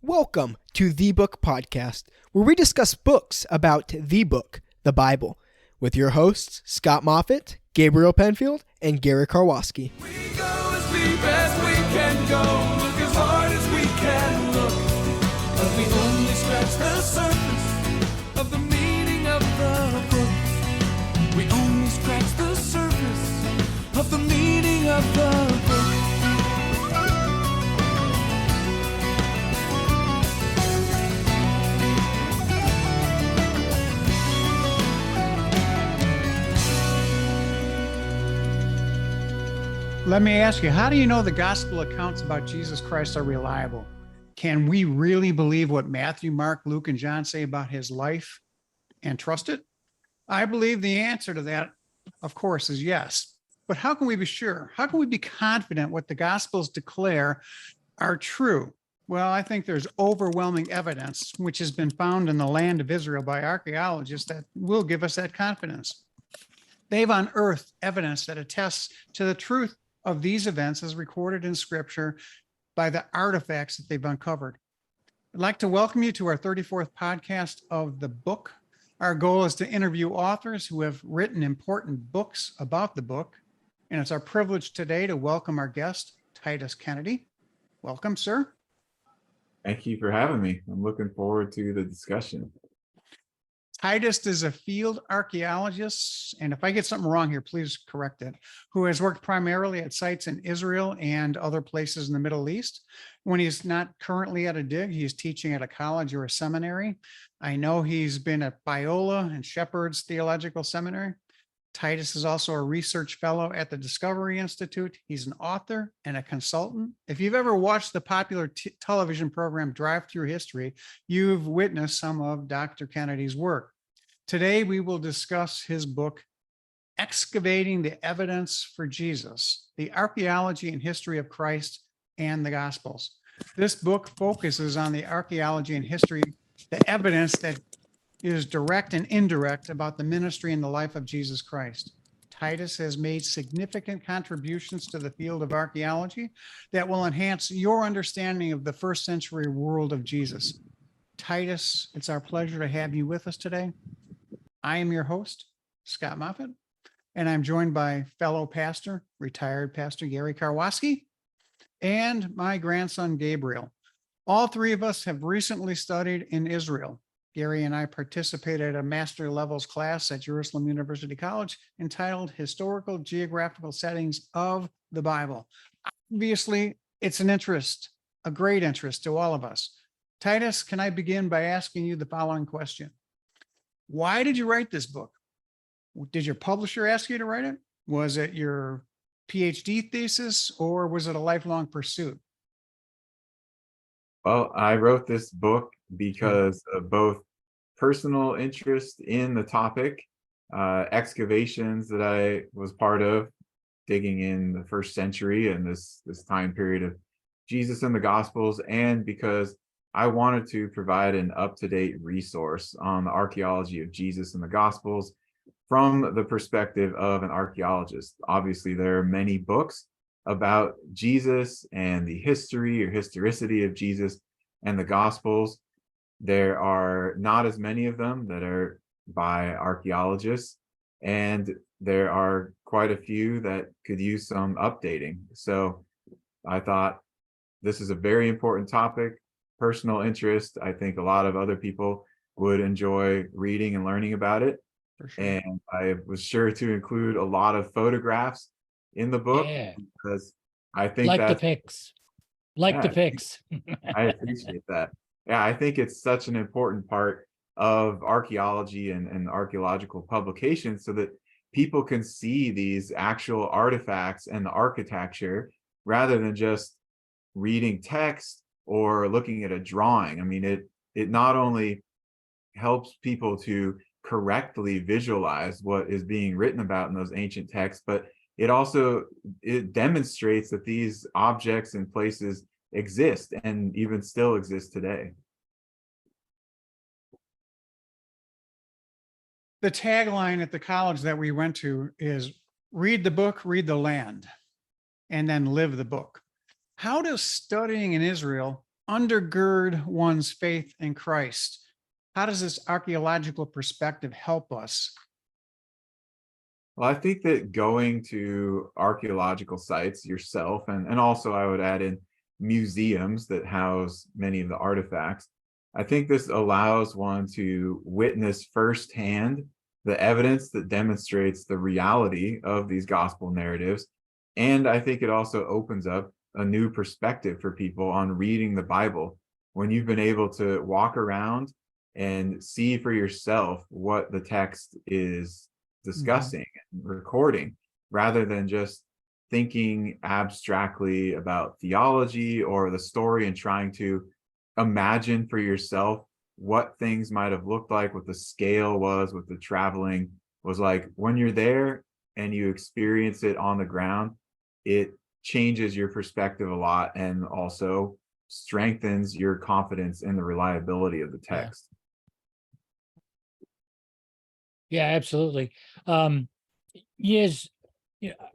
Welcome to The Book Podcast, where we discuss books about the book, the Bible, with your hosts, Scott Moffitt, Gabriel Penfield, and Gary Karwoski. We go as deep as we can go, look as hard as we can look, but we only scratch the surface of the meaning of the book. We only scratch the surface of the meaning of the book. Let me ask you, how do you know the gospel accounts about Jesus Christ are reliable? Can we really believe what Matthew, Mark, Luke, and John say about his life and trust it? I believe the answer to that, of course, is yes. But how can we be sure? How can we be confident what the gospels declare are true? Well, I think there's overwhelming evidence, which has been found in the land of Israel by archaeologists, that will give us that confidence. They've unearthed evidence that attests to the truth of these events as recorded in scripture by the artifacts that they've uncovered. I'd like to welcome you to our 34th podcast of the book. Our goal is to interview authors who have written important books about the book. And it's our privilege today to welcome our guest, Titus Kennedy. Welcome, sir. Thank you for having me. I'm looking forward to the discussion. Titus is a field archaeologist, and if I get something wrong here, please correct it, who has worked primarily at sites in Israel and other places in the Middle East. When he's not currently at a dig, he's teaching at a college or a seminary. I know he's been at Biola and Shepherd's Theological Seminary. Titus is also a research fellow at the Discovery Institute. He's an author and a consultant. If you've ever watched the popular television program Drive Through History, you've witnessed some of Dr. Kennedy's work. Today, we will discuss his book, Excavating the Evidence for Jesus, the Archaeology and History of Christ and the Gospels. This book focuses on the archaeology and history, the evidence that is direct and indirect about the ministry and the life of Jesus Christ. Titus has made significant contributions to the field of archaeology that will enhance your understanding of the first century world of Jesus. Titus, it's our pleasure to have you with us today. I am your host, Scott Moffitt, and I'm joined by fellow pastor, retired pastor Gary Karwoski, and my grandson, Gabriel. All three of us have recently studied in Israel. Gary and I participated in a master levels class at Jerusalem University College entitled Historical Geographical Settings of the Bible. Obviously, it's an interest, a great interest to all of us. Titus, can I begin by asking you the following question? Why did you write this book? Did your publisher ask you to write it? Was it your PhD thesis, or was it a lifelong pursuit? Well, I wrote this book because of both personal interest in the topic, excavations that I was part of, digging in the first century and this time period of Jesus and the Gospels, and because I wanted to provide an up-to-date resource on the archaeology of Jesus and the Gospels from the perspective of an archaeologist. Obviously, there are many books about Jesus and the history or historicity of Jesus and the Gospels. There are not as many of them that are by archaeologists, and there are quite a few that could use some updating. So I thought this is a very important topic, personal interest. I think a lot of other people would enjoy reading and learning about it. For sure. And I was sure to include a lot of photographs in the book, because I think the that's pics. Yeah, The pics. I appreciate that. Yeah, I think it's such an important part of archaeology and archaeological publications, so that people can see these actual artifacts and the architecture rather than just reading text or looking at a drawing. I mean, it not only helps people to correctly visualize what is being written about in those ancient texts, but it demonstrates that these objects and places exist and even still exist today. The tagline at the college that we went to is read the book, read the land, and then live the book. How does studying in Israel undergird one's faith in Christ? How does this archaeological perspective help us? Well, I think that going to archaeological sites yourself, and also I would add in museums that house many of the artifacts, I think this allows one to witness firsthand the evidence that demonstrates the reality of these gospel narratives. And I think it also opens up a new perspective for people on reading the Bible. When you've been able to walk around and see for yourself what the text is discussing and recording, rather than just thinking abstractly about theology or the story and trying to imagine for yourself what things might have looked like, what the scale was, what the traveling was like. When you're there and you experience it on the ground, it changes your perspective a lot and also strengthens your confidence in the reliability of the text. Yeah, absolutely. Yes,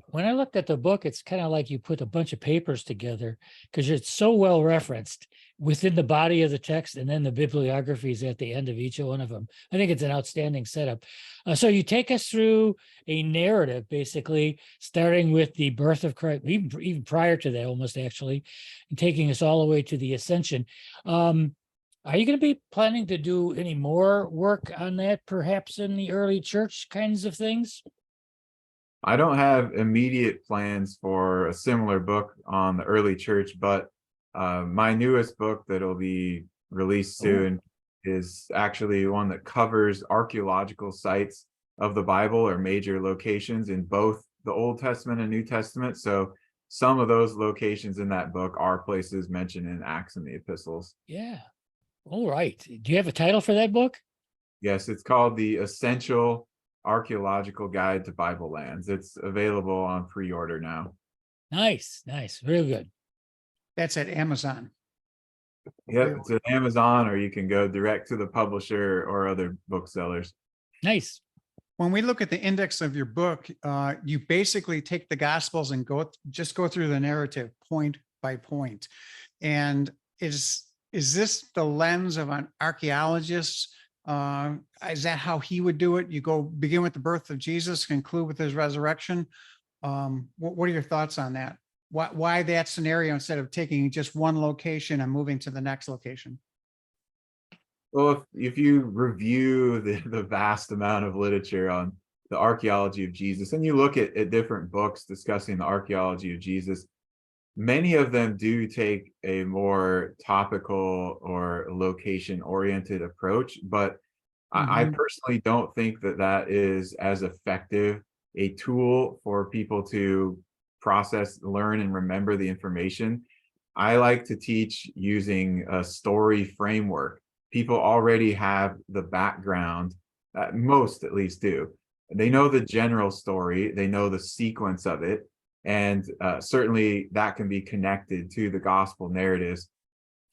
when I looked at the book, it's kind of like you put a bunch of papers together because it's so well referenced within the body of the text, and then the bibliographies at the end of each one of them. I think it's an outstanding setup. So you take us through a narrative, basically starting with the birth of Christ, even prior to that, almost actually, and taking us all the way to the ascension. Are you going to be planning to do any more work on that, perhaps in the early church kinds of things? I don't have immediate plans for a similar book on the early church, but my newest book that'll be released soon is actually one that covers archaeological sites of the Bible or major locations in both the Old Testament and New Testament. So some of those locations in that book are places mentioned in Acts and the epistles. Yeah. All right. Do you have a title for that book? Yes, it's called The Essential Archaeological Guide to Bible Lands. It's available on pre-order now. Nice. Real good. That's at Amazon. Yep, it's at Amazon, or you can go direct to the publisher or other booksellers. Nice. When we look at the index of your book, you basically take the Gospels and go through the narrative point by point. And is this the lens of an archaeologist? Is that how he would do it? You begin with the birth of Jesus, conclude with his resurrection. What are your thoughts on that? Why that scenario instead of taking just one location and moving to the next location? Well, if you review the vast amount of literature on the archaeology of Jesus, and you look at different books discussing the archaeology of Jesus, many of them do take a more topical or location-oriented approach, but I personally don't think that is as effective a tool for people to process, learn, and remember the information. I like to teach using a story framework. People already have the background, most at least do. They know the general story, they know the sequence of it, and certainly that can be connected to the gospel narratives.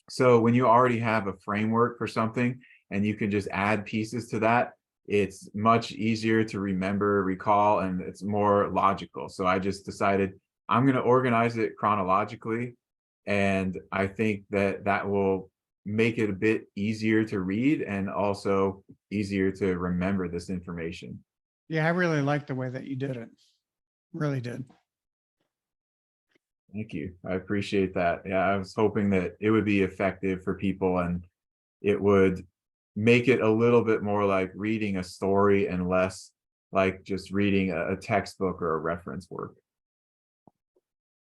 So when you already have a framework for something and you can just add pieces to that, it's much easier to remember, recall, and it's more logical. So I just decided I'm going to organize it chronologically, and I think that will make it a bit easier to read and also easier to remember this information. Yeah, I really like the way that you did it. Really did. Thank you. I appreciate that. Yeah, I was hoping that it would be effective for people and it would make it a little bit more like reading a story and less like just reading a textbook or a reference work.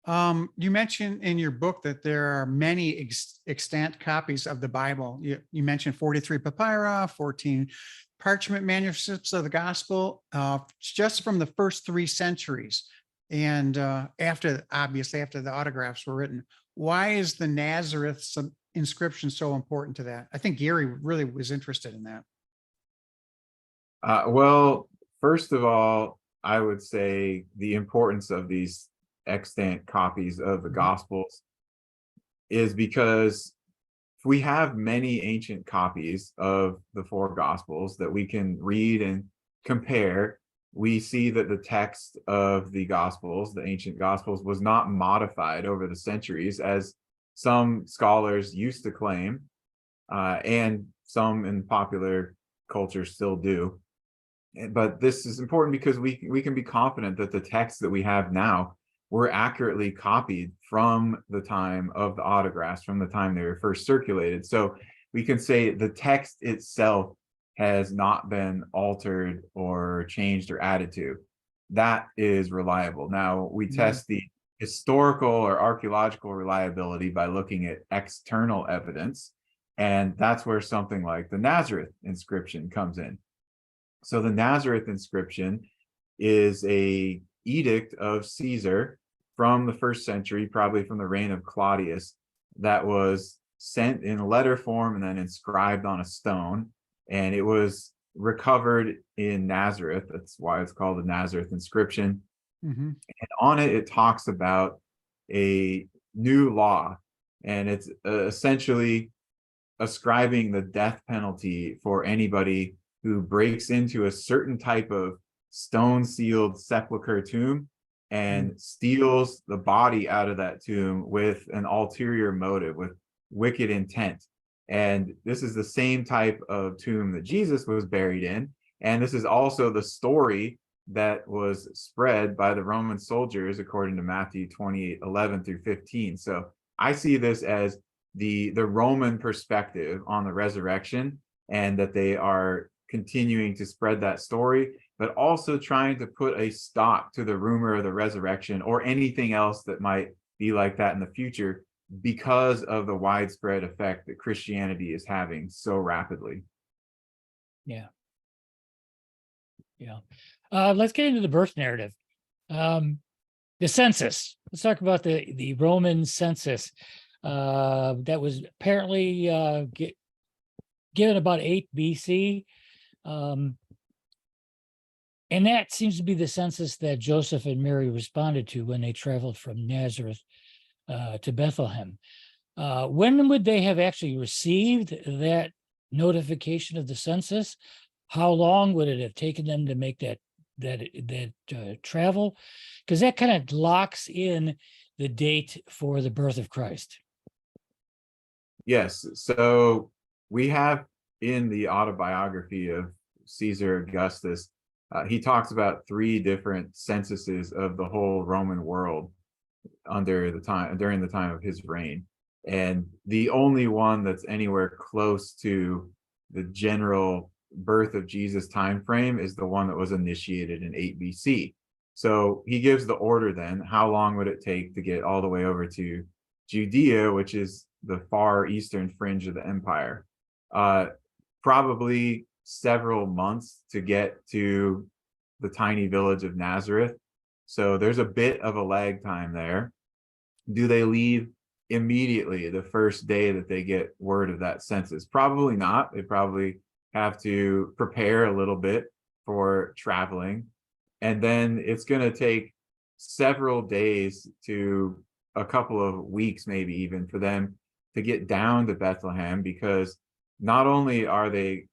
You mentioned in your book that there are many extant copies of the Bible. You mentioned 43 papyri, 14 parchment manuscripts of the gospel, just from the first 3 centuries. And obviously after the autographs were written. Why is the Nazareth inscription so important to that? I think Gary really was interested in that. Well, first of all, I would say the importance of these extant copies of the Gospels is because we have many ancient copies of the 4 Gospels that we can read and compare. We see that the text of the Gospels, the ancient Gospels, was not modified over the centuries as some scholars used to claim, and some in popular culture still do. But this is important because we can be confident that the texts that we have now were accurately copied from the time of the autographs, from the time they were first circulated. So we can say the text itself has not been altered or changed or added to. That is reliable. Now we test the historical or archaeological reliability by looking at external evidence. And that's where something like the Nazareth inscription comes in. So the Nazareth inscription is a edict of Caesar from the 1st century, probably from the reign of Claudius, that was sent in letter form and then inscribed on a stone. And it was recovered in Nazareth. That's why it's called the Nazareth inscription. And on it, it talks about a new law. And it's essentially ascribing the death penalty for anybody who breaks into a certain type of stone-sealed sepulcher tomb and steals the body out of that tomb with an ulterior motive, with wicked intent. And this is the same type of tomb that Jesus was buried in. And this is also the story that was spread by the Roman soldiers, according to Matthew 28:11-15. So I see this as the Roman perspective on the resurrection, and that they are continuing to spread that story, but also trying to put a stop to the rumor of the resurrection or anything else that might be like that in the future, because of the widespread effect that Christianity is having so rapidly. Yeah. Let's get into the birth narrative. The census. Let's talk about the Roman census that was apparently given about 8 BC. And that seems to be the census that Joseph and Mary responded to when they traveled from Nazareth to Bethlehem. When would they have actually received that notification of the census? How long would it have taken them to make that travel? Because that kind of locks in the date for the birth of Christ. Yes. So we have in the autobiography of Caesar Augustus, he talks about 3 different censuses of the whole Roman world during the time of his reign. And the only one that's anywhere close to the general birth of Jesus time frame is the one that was initiated in 8 BC. So he gives the order then, how long would it take to get all the way over to Judea, which is the far eastern fringe of the empire? Probably several months to get to the tiny village of Nazareth. So there's a bit of a lag time there. Do they leave immediately the first day that they get word of that census? Probably not. They probably have to prepare a little bit for traveling. And then it's going to take several days to a couple of weeks, maybe even, for them to get down to Bethlehem, because not only are they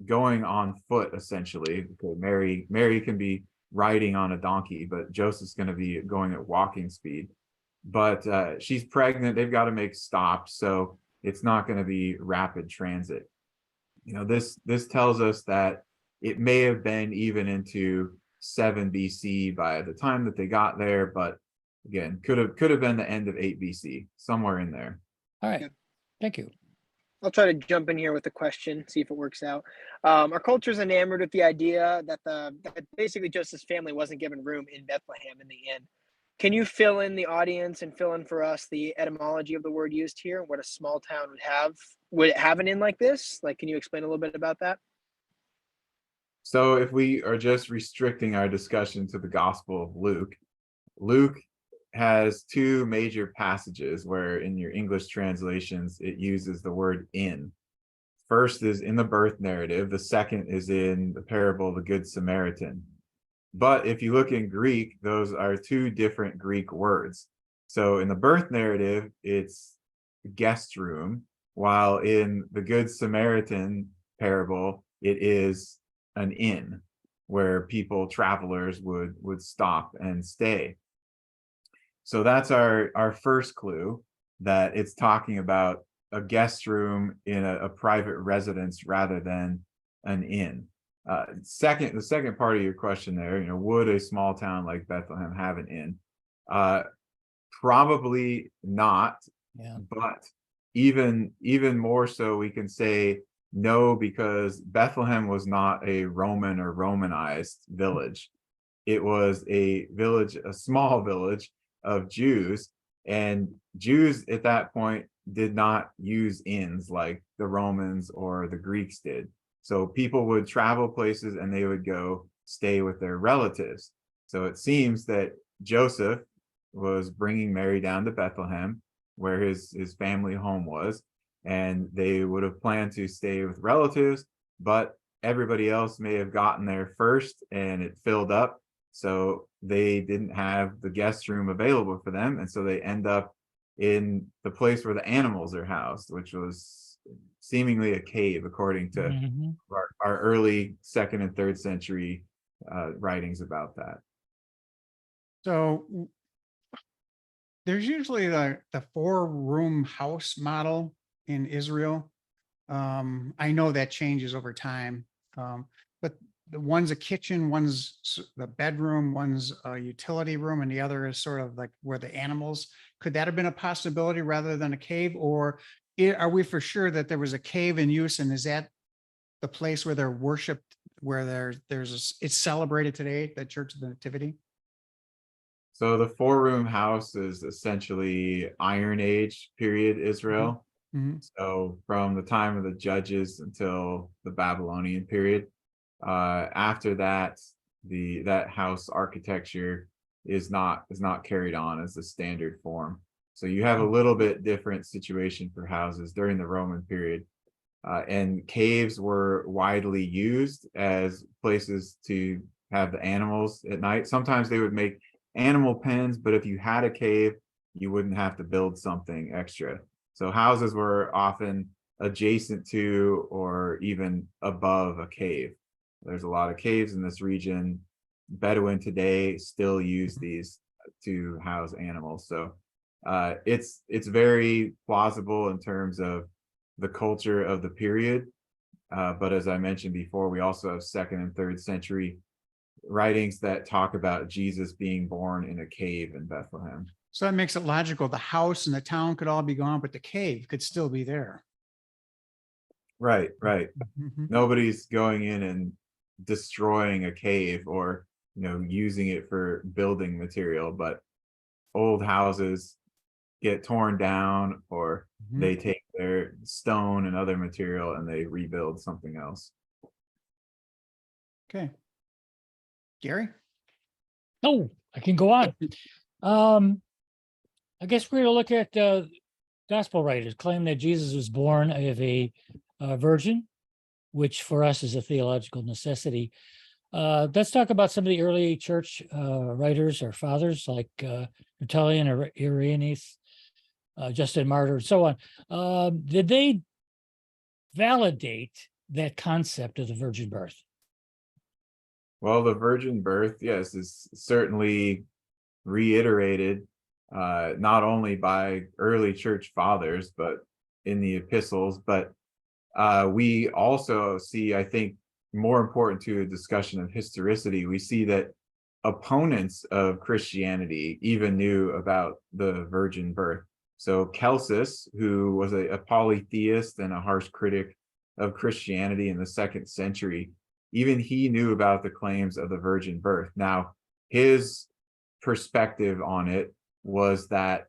going on foot, essentially, because Mary can be riding on a donkey, but Joseph's going to be going at walking speed. But she's pregnant. They've got to make stops, so it's not going to be rapid transit. This tells us that it may have been even into 7 BC by the time that they got there, but again, could have been the end of 8 BC, somewhere in there. All right. Thank you. I'll try to jump in here with a question, see if it works out. Our culture is enamored with the idea that that basically Joseph's family wasn't given room in Bethlehem in the inn. Can you fill in the audience and fill in for us the etymology of the word used here, what a small town would have? Would it have an inn like this? Can you explain a little bit about that? So if we are just restricting our discussion to the Gospel of Luke has 2 major passages where in your English translations, it uses the word inn. First is in the birth narrative. The second is in the parable of the Good Samaritan. But if you look in Greek, those are 2 different Greek words. So in the birth narrative, it's guest room, while in the Good Samaritan parable, it is an inn where travelers would stop and stay. So that's our first clue. that it's talking about a guest room in a private residence rather than an inn. The second part of your question there, would a small town like Bethlehem have an inn? Probably not. Yeah. But even more so, we can say no, because Bethlehem was not a Roman or Romanized village. It was a small village of Jews, and Jews at that point did not use inns like the Romans or the Greeks did. So people would travel places and they would go stay with their relatives. So it seems that Joseph was bringing Mary down to Bethlehem, where his family home was, and they would have planned to stay with relatives, but everybody else may have gotten there first and it filled up, so they didn't have the guest room available for them, and so they end up in the place where the animals are housed, which was seemingly a cave, according to our early 2nd and 3rd century writings about that. So there's usually the 4-room house model in Israel. I know that changes over time, but the one's a kitchen, one's the bedroom, one's a utility room, and the other is sort of like where the animals. Could that have been a possibility rather than a cave, or are we for sure that there was a cave in use, and is that the place where they're worshipped, where it's celebrated today, the Church of the Nativity? So the 4-room house is essentially Iron Age period Israel. Mm-hmm. So from the time of the Judges until the Babylonian period. After that, that house architecture is not carried on as the standard form. So you have a little bit different situation for houses during the Roman period. And caves were widely used as places to have the animals at night. Sometimes they would make animal pens, but if you had a cave, you wouldn't have to build something extra. So houses were often adjacent to or even above a cave. There's a lot of caves in this region. Bedouin today still use these to house animals. So it's very plausible in terms of the culture of the period. But as I mentioned before, we also have 2nd and 3rd century writings that talk about Jesus being born in a cave in Bethlehem. So that makes it logical. The house and the town could all be gone, but the cave could still be there. Right. Mm-hmm. Nobody's going in and destroying a cave or using it for building material, but old houses get torn down, or they take their stone and other material and they rebuild something else. Okay. Gary? Oh, I can go on. I guess we're going to look at gospel writers claim that Jesus was born of a virgin, which for us is a theological necessity. Let's talk about some of the early church writers or fathers like Tertullian or Irenaeus, Justin Martyr, and so on. Did they validate that concept of the virgin birth? Well, the virgin birth, yes, is certainly reiterated not only by early church fathers, but in the epistles. But we also see, I think, more important to a discussion of historicity, we see that opponents of Christianity even knew about the virgin birth. So Celsus, who was a polytheist and a harsh critic of Christianity in the 2nd century, even he knew about the claims of the virgin birth. Now, his perspective on it was that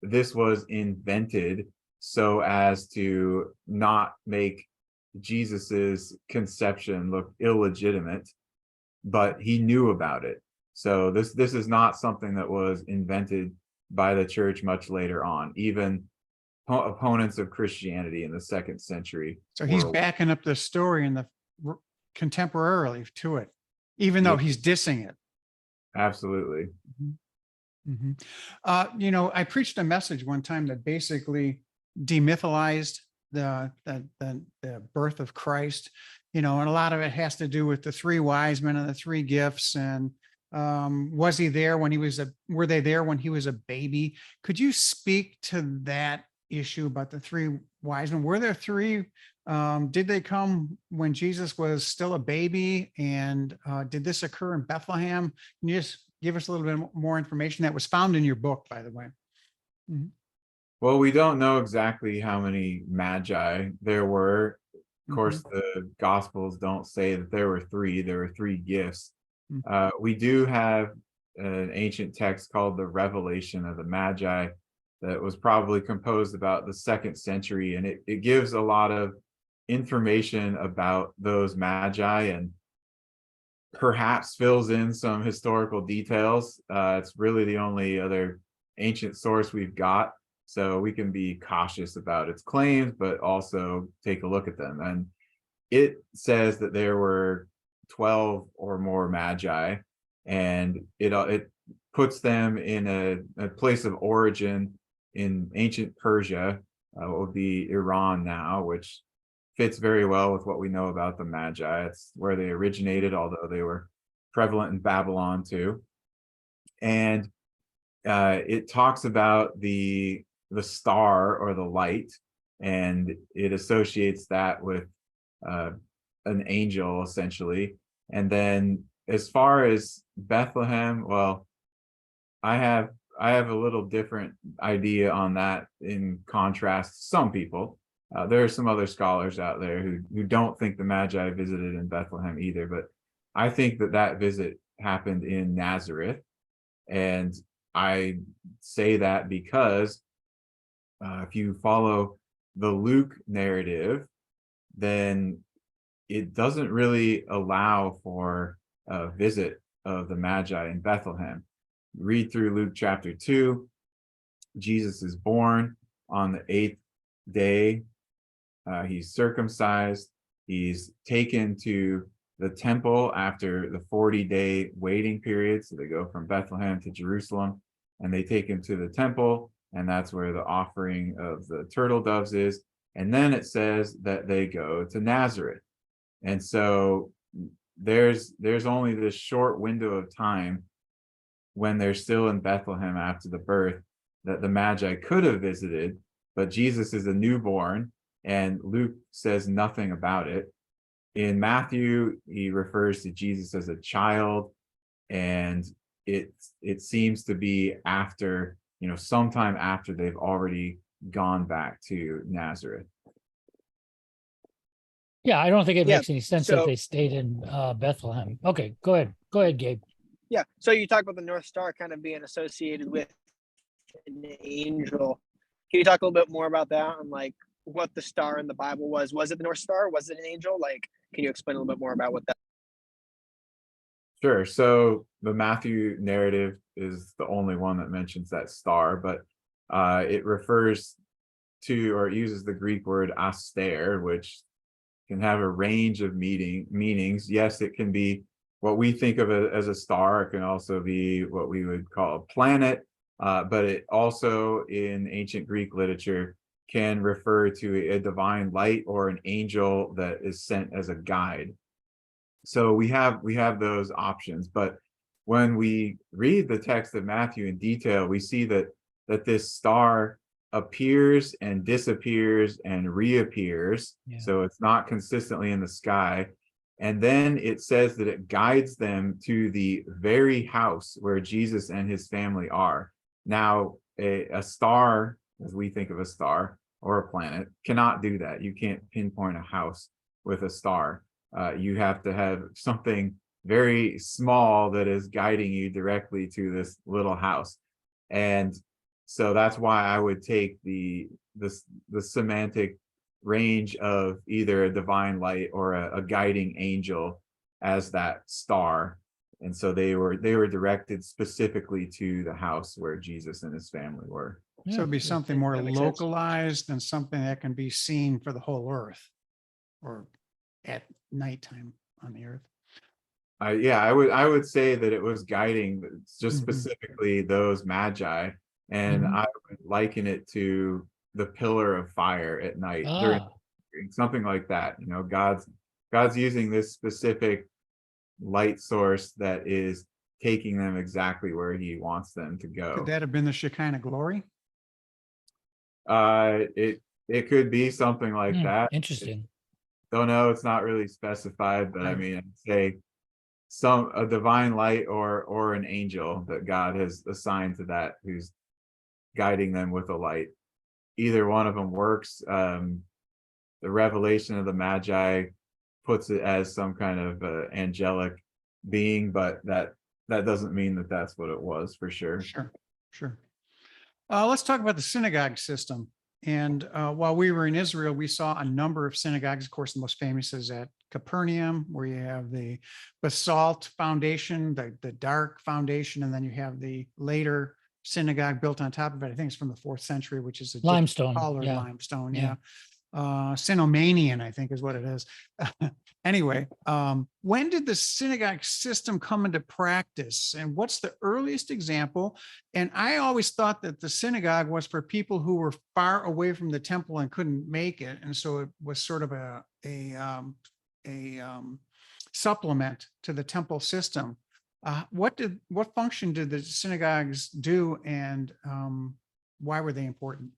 this was invented so as to not make Jesus's conception look illegitimate, but he knew about it. So this is not something that was invented by the church much later on. Even opponents of Christianity in the 2nd century. So he's backing up the story in the contemporarily to it, even though he's dissing it. Absolutely. Mm-hmm. I preached a message one time that basically demytholized the birth of Christ, and a lot of it has to do with the 3 wise men and the 3 gifts, and Was he there when he was were they there when he was a baby? Could you speak to that issue about the three wise men? Were there three? Did they come when Jesus was still a baby? And did this occur in Bethlehem? Can you just give us a little bit more information that was found in your book, by the way? Mhm. Well, we don't know exactly how many magi there were. Of course, the Gospels don't say that there were three. There were three gifts. We do have an ancient text called the Revelation of the Magi that was probably composed about the 2nd century, and it gives a lot of information about those magi and perhaps fills in some historical details. It's really the only other ancient source we've got, so we can be cautious about its claims, but also take a look at them. And it says that there were 12 or more magi, and it puts them in a place of origin in ancient Persia, what would be Iran now, which fits very well with what we know about the Magi. It's where they originated, although they were prevalent in Babylon too. And it talks about the star or the light, and it associates that with an angel, essentially. And then as far as Bethlehem, well, I have a little different idea on that in contrast to some people. There are some other scholars out there who don't think the Magi visited in Bethlehem either, but I think that visit happened in Nazareth. And I say that because if you follow the Luke narrative, then it doesn't really allow for a visit of the Magi in Bethlehem. Read through Luke chapter 2. Jesus is born on the 8th day. He's circumcised. He's taken to the temple after the 40-day waiting period. So they go from Bethlehem to Jerusalem, and they take him to the temple, and that's where the offering of the turtle doves is. And then it says that they go to Nazareth. And so there's only this short window of time when they're still in Bethlehem after the birth that the Magi could have visited, but Jesus is a newborn, and Luke says nothing about it. In Matthew, he refers to Jesus as a child, and it seems to be after, sometime after they've already gone back to Nazareth. Yeah, I don't think it Yeah, makes any sense so- if they stayed in Bethlehem. Okay, go ahead, Gabe. Yeah. So you talk about the North Star kind of being associated with an angel. Can you talk a little bit more about that and like what the star in the Bible was? Was it the North Star? Was it an angel? Like, can you explain a little bit more about what that? Sure. So the Matthew narrative is the only one that mentions that star, but it refers to, or it uses the Greek word aster, which can have a range of meanings. Yes, it can be what we think of as a star. It can also be what we would call a planet, but it also in ancient Greek literature can refer to a divine light or an angel that is sent as a guide. So we have those options, but when we read the text of Matthew in detail, we see that this star appears and disappears and reappears. Yeah. So it's not consistently in the sky. And then it says that it guides them to the very house where Jesus and his family are. Now, a star, as we think of a star or a planet, cannot do that. You can't pinpoint a house with a star. You have to have something very small that is guiding you directly to this little house. And so that's why I would take the semantic range of either a divine light or a guiding angel as that star. And so they were directed specifically to the house where Jesus and his family were. So it'd be something more localized and something that can be seen for the whole earth or at nighttime on the earth. I would say that it was guiding just specifically those magi, and I would liken it to the pillar of fire at night, during something like that. God's using this specific light source that is taking them exactly where he wants them to go. Could that have been the Shekinah glory? It could be something like that. Interesting. Don't know, it's not really specified, but I Right. mean, I'd say a divine light or an angel that God has assigned to that, who's guiding them with a light. Either one of them works. The revelation of the Magi puts it as some kind of angelic being, but that doesn't mean that that's what it was for sure. Sure. Let's talk about the synagogue system. And while we were in Israel, we saw a number of synagogues. Of course, the most famous is at Capernaum, where you have the basalt foundation, the dark foundation, and then you have the later synagogue built on top of it. I think it's from the 4th century, which is a different Limestone. colored Yeah. limestone. Yeah. Sinomanian, I think is what it is. Anyway, when did the synagogue system come into practice, and what's the earliest example? And I always thought that the synagogue was for people who were far away from the temple and couldn't make it, and so it was sort of a supplement to the temple system. What function did the synagogues do, and why were they important?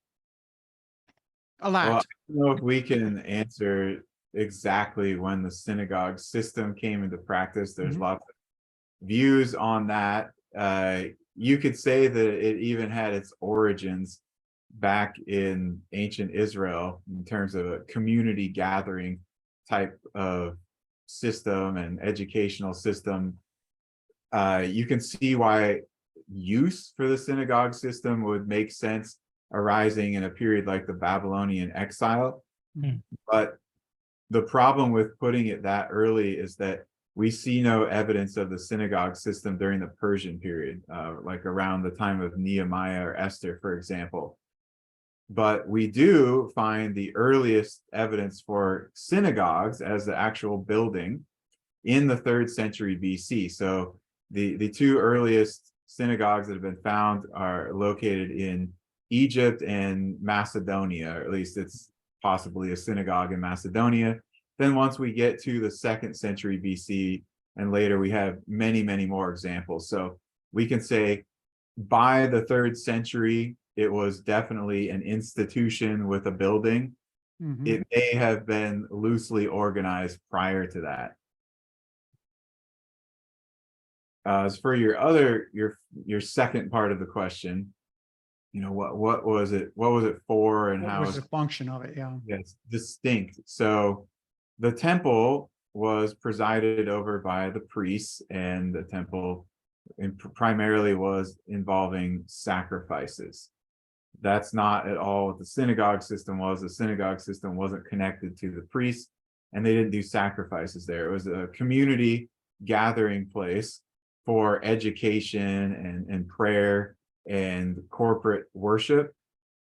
A lot. Well, I don't know if we can answer exactly when the synagogue system came into practice. There's lots of views on that. You could say that it even had its origins back in ancient Israel in terms of a community gathering type of system and educational system. You can see why use for the synagogue system would make sense arising in a period like the Babylonian exile. But the problem with putting it that early is that we see no evidence of the synagogue system during the Persian period, like around the time of Nehemiah or Esther, for example. But we do find the earliest evidence for synagogues as the actual building in the 3rd century BC. So the two earliest synagogues that have been found are located in Egypt and Macedonia, or at least it's possibly a synagogue in Macedonia. Then once we get to the 2nd century BC and later, we have many, many more examples. So we can say by the 3rd century, it was definitely an institution with a building. It may have been loosely organized prior to that. As for your second part of the question, what was it for, and how What was the function of it? Yeah. Yes, distinct. So the temple was presided over by the priests, and the temple primarily was involving sacrifices. That's not at all what the synagogue system was. The synagogue system wasn't connected to the priests, and they didn't do sacrifices there. It was a community gathering place for education and prayer and corporate worship.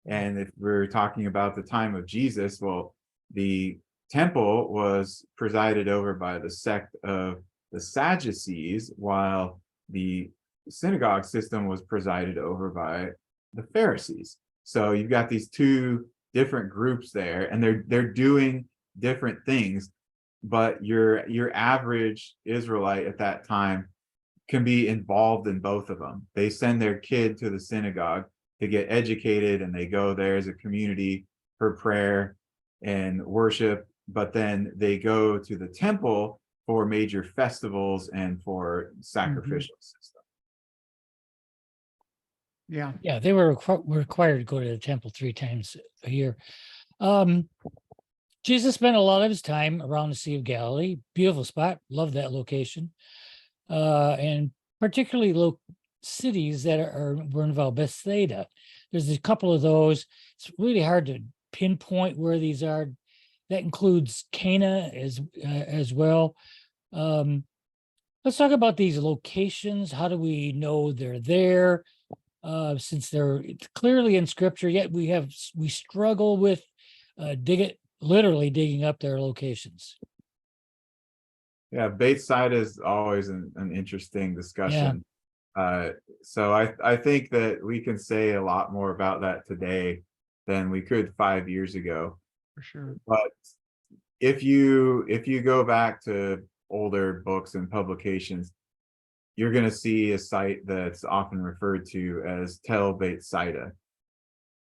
And if we're talking about the time of Jesus, well, the temple was presided over by the sect of the Sadducees, while the synagogue system was presided over by the Pharisees. So you've got these two different groups there, and they're doing different things, but your average Israelite at that time can be involved in both of them. They send their kid to the synagogue to get educated, and they go there as a community for prayer and worship, but then they go to the temple for major festivals and for sacrificial system. Yeah, they were required to go to the temple 3 times a year. Jesus spent a lot of his time around the Sea of Galilee. Beautiful spot. Love that location. And particularly cities that were involved. Bethsaida. There's a couple of those. It's really hard to pinpoint where these are. That includes Cana as well. Let's talk about these locations. How do we know they're there? Since they're clearly in Scripture, yet we struggle with literally digging up their locations. Yeah, Bethsaida is always an interesting discussion. So I think that we can say a lot more about that today than we could 5 years ago. For sure. But if you go back to older books and publications, you're going to see a site that's often referred to as Tel Beit Saida.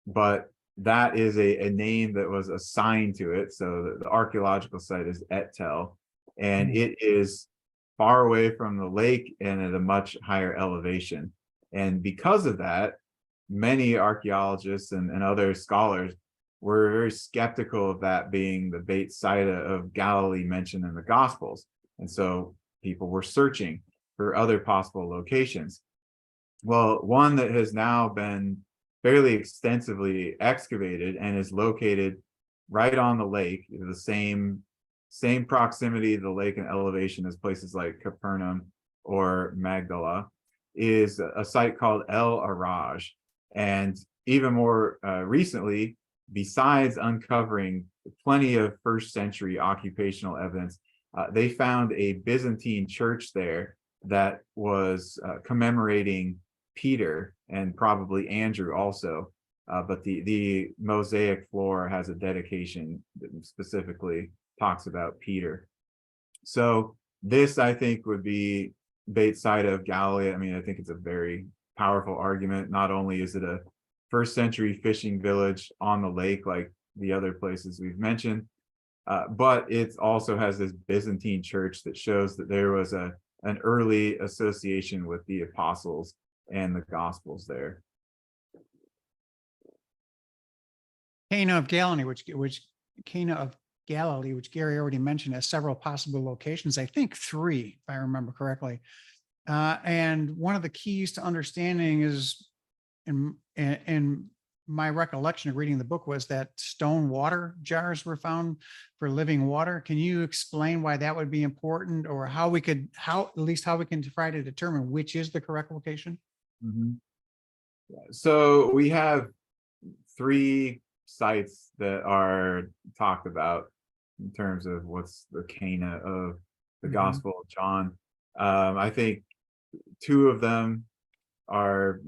But that is a name that was assigned to it. So the archaeological site is Et Tel, and it is far away from the lake and at a much higher elevation. And because of that, many archaeologists and other scholars were very skeptical of that being the Beit Saida of Galilee mentioned in the Gospels. And so people were searching for other possible locations. Well, one that has now been fairly extensively excavated and is located right on the lake, the same proximity to the lake and elevation as places like Capernaum or Magdala, is a site called El Araj. And even more recently, besides uncovering plenty of first century occupational evidence, they found a Byzantine church there that was commemorating Peter and probably Andrew also. But the mosaic floor has a dedication that specifically talks about Peter. So this, I think, would be Beit Saida of Galilee. I mean, I think it's a very powerful argument. Not only is it a first century fishing village on the lake like the other places we've mentioned, but it also has this Byzantine church that shows that there was an early association with the apostles and the Gospels there. Cana of Galilee, Cana of Galilee, which Gary already mentioned, has several possible locations. I think 3, if I remember correctly. And one of the keys to understanding is, in my recollection of reading the book, was that stone water jars were found for living water. Can you explain why that would be important, or how we can try to determine which is the correct location? Mm-hmm. So we have 3 sites that are talked about in terms of what's the Cana of the Gospel of John. I think 2 of them are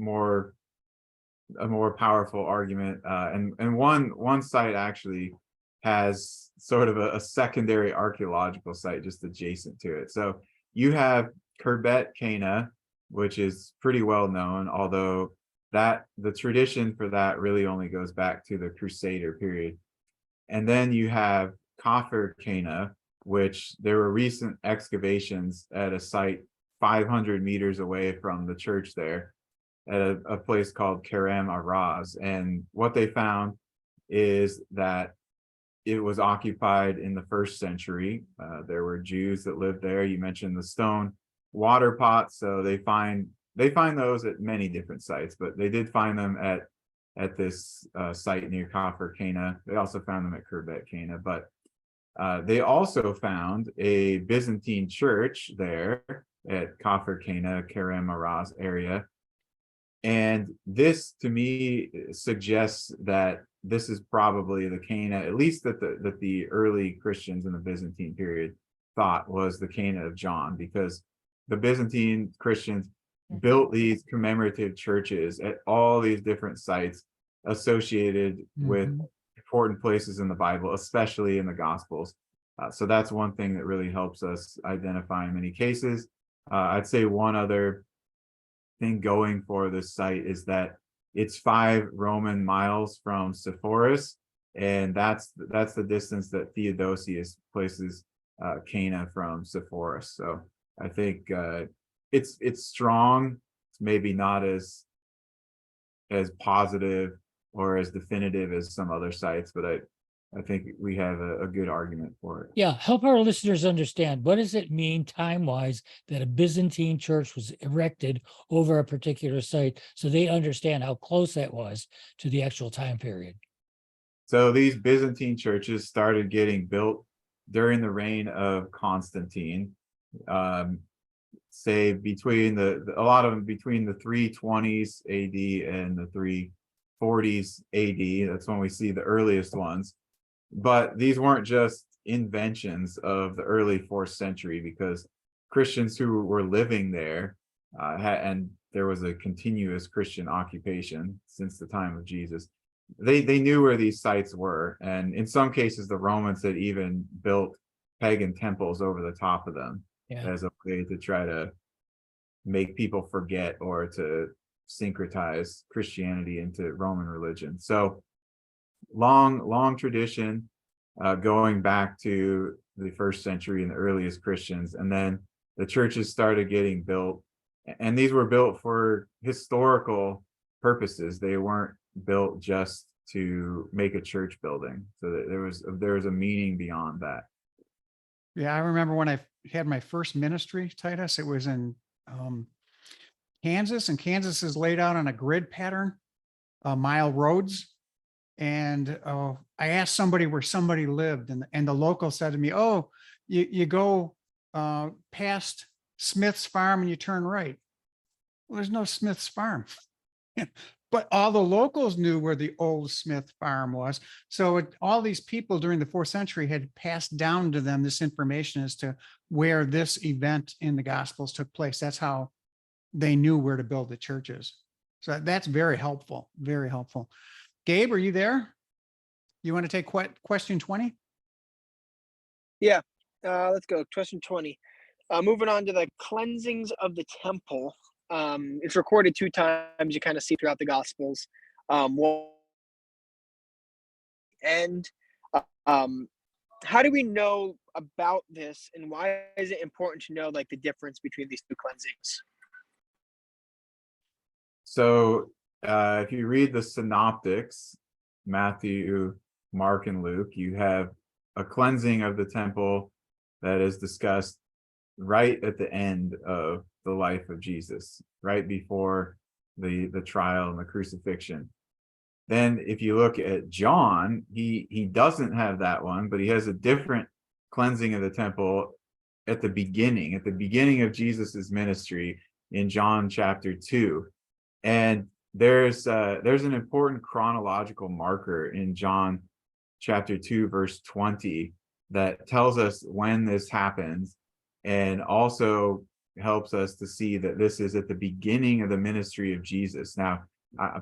a more powerful argument, and one site actually has sort of a secondary archaeological site just adjacent to it. So you have Khirbet Cana, which is pretty well known, although that the tradition for that really only goes back to the Crusader period. And then you have Kafir Cana, which there were recent excavations at a site 500 meters away from the church there, at a place called Kerem Araz. And what they found is that it was occupied in the 1st century. There were Jews that lived there. You mentioned the stone water pots, so they find those at many different sites, but they did find them at this site near Kafir Cana. They also found them at Khirbet Cana, but they also found a Byzantine church there at Kafir Cana, Kerem Araz area. And this, to me, suggests that this is probably the Cana, at least that the early Christians in the Byzantine period thought was the Cana of John, because the Byzantine Christians built these commemorative churches at all these different sites associated with important places in the Bible, especially in the Gospels. So that's one thing that really helps us identify in many cases. I'd say one other thing going for this site is that it's 5 Roman miles from Sepphoris, and that's the distance that Theodosius places Cana from Sepphoris. So I think it's strong. It's maybe not as positive or as definitive as some other sites, but I think we have a good argument for it. Yeah, help our listeners understand, what does it mean time-wise that a Byzantine church was erected over a particular site, so they understand how close that was to the actual time period? So these Byzantine churches started getting built during the reign of Constantine, say between a lot of them between the 320s AD and the 340s AD. That's when we see the earliest ones. But these weren't just inventions of the early 4th century, because Christians who were living there, and there was a continuous Christian occupation since the time of Jesus, they knew where these sites were. And in some cases, the Romans had even built pagan temples over the top of them as a way to try to make people forget or to syncretize Christianity into Roman religion. So long tradition, going back to the first century and the earliest Christians. And then the churches started getting built, and these were built for historical purposes. They weren't built just to make a church building. So that there was a meaning beyond that. Yeah, I remember when I had my first ministry, Titus, it was in Kansas, and Kansas is laid out on a grid pattern, mile roads. And I asked somebody where somebody lived, and the local said to me, "Oh, you go past Smith's farm and you turn right." Well, there's no Smith's farm. But all the locals knew where the old Smith farm was. So all these people during the 4th century had passed down to them this information as to where this event in the Gospels took place. That's how they knew where to build the churches. So that's very helpful, very helpful. Gabe, are you there? You want to take question 20? Yeah, let's go. Question 20. Moving on to the cleansings of the temple. It's recorded 2 times. You kind of see throughout the Gospels. How do we know about this, and why is it important to know like the difference between these 2 cleansings? So if you read the synoptics, Matthew, Mark, and Luke, you have a cleansing of the temple that is discussed right at the end of the life of Jesus, right before the trial and the crucifixion. Then if you look at John, he doesn't have that one, but he has a different cleansing of the temple at the beginning of Jesus's ministry in John chapter 2. And there's an important chronological marker in John chapter 2 verse 20 that tells us when this happens, and also helps us to see that this is at the beginning of the ministry of Jesus. Now,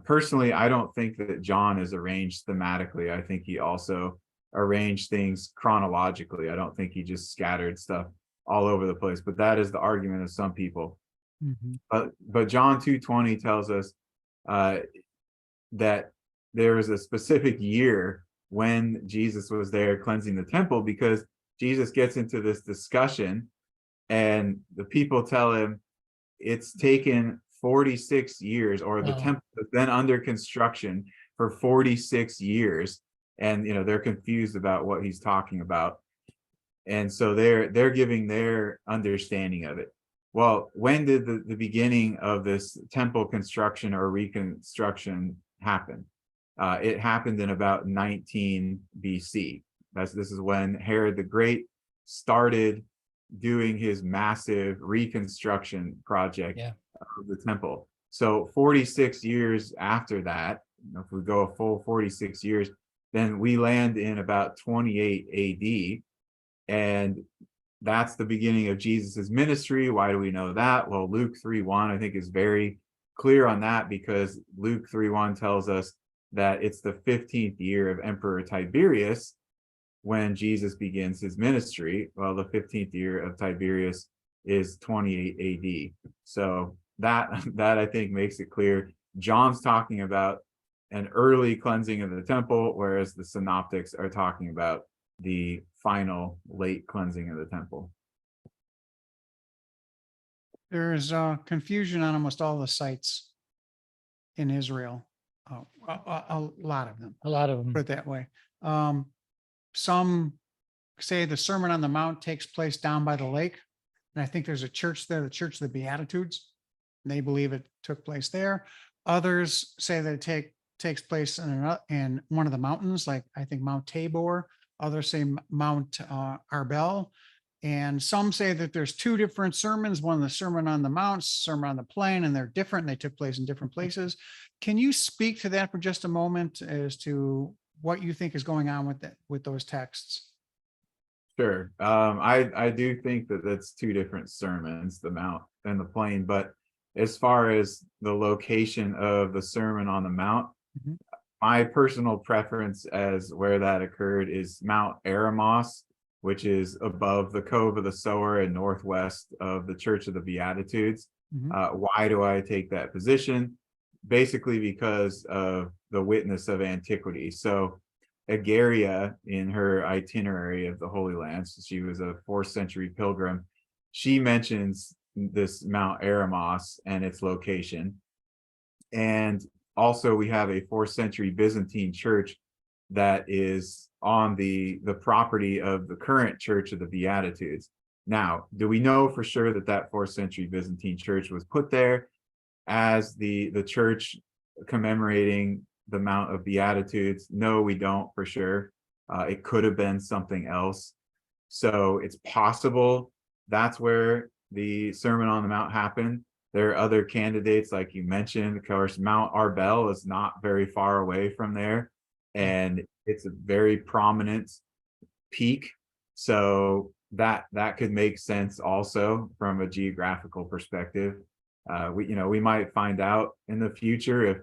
personally, I don't think that John is arranged thematically. I think he also arranged things chronologically. I don't think he just scattered stuff all over the place, but that is the argument of some people. Mm-hmm. But John 2:20 tells us that there was a specific year when Jesus was there cleansing the temple, because Jesus gets into this discussion and the people tell him it's taken 46 years, or the temple has been under construction for 46 years. And, they're confused about what he's talking about. And so they're giving their understanding of it. Well, when did the beginning of this temple construction or reconstruction happen? It happened in about 19 BC. This is when Herod the Great started doing his massive reconstruction project of the temple. So 46 years after that, if we go a full 46 years, then we land in about 28 AD. And that's the beginning of Jesus's ministry. Why do we know that? Well, Luke 3:1, I think, is very clear on that, because Luke 3:1 tells us that it's the 15th year of Emperor Tiberius when Jesus begins his ministry. Well, the 15th year of Tiberius is 28 AD. So that I think makes it clear. John's talking about an early cleansing of the temple, whereas the synoptics are talking about the final late cleansing of the temple. There's confusion on almost all the sites in Israel. A lot of them. A lot of them. Put it that way. Some say the Sermon on the Mount takes place down by the lake. And I think there's a church there, the Church of the Beatitudes. And they believe it took place there. Others say that it takes place in one of the mountains, like I think Mount Tabor. Others say Mount Arbel. And some say that there's 2 different sermons, one the Sermon on the Mount, Sermon on the Plain, and they're different. And they took place in different places. Can you speak to that for just a moment as to what you think is going on with those texts? Sure. I do think that that's 2 different sermons, the Mount and the Plain. But as far as the location of the Sermon on the Mount, my personal preference as where that occurred is Mount Eremos, which is above the Cove of the Sower and northwest of the Church of the Beatitudes. Why do I take that position? Basically because of the witness of antiquity. So Egeria, in her itinerary of the Holy Land, so she was a 4th century pilgrim, she mentions this Mount Eremos and its location. And also we have a 4th century Byzantine church that is on the property of the current Church of the Beatitudes. Now, do we know for sure that that 4th century Byzantine church was put there as the church commemorating the Mount of Beatitudes? No, we don't for sure. It could have been something else. So it's possible that's where the Sermon on the Mount happened. There are other candidates, like you mentioned. Of course, Mount Arbel is not very far away from there, and it's a very prominent peak. So that could make sense also from a geographical perspective. We might find out in the future if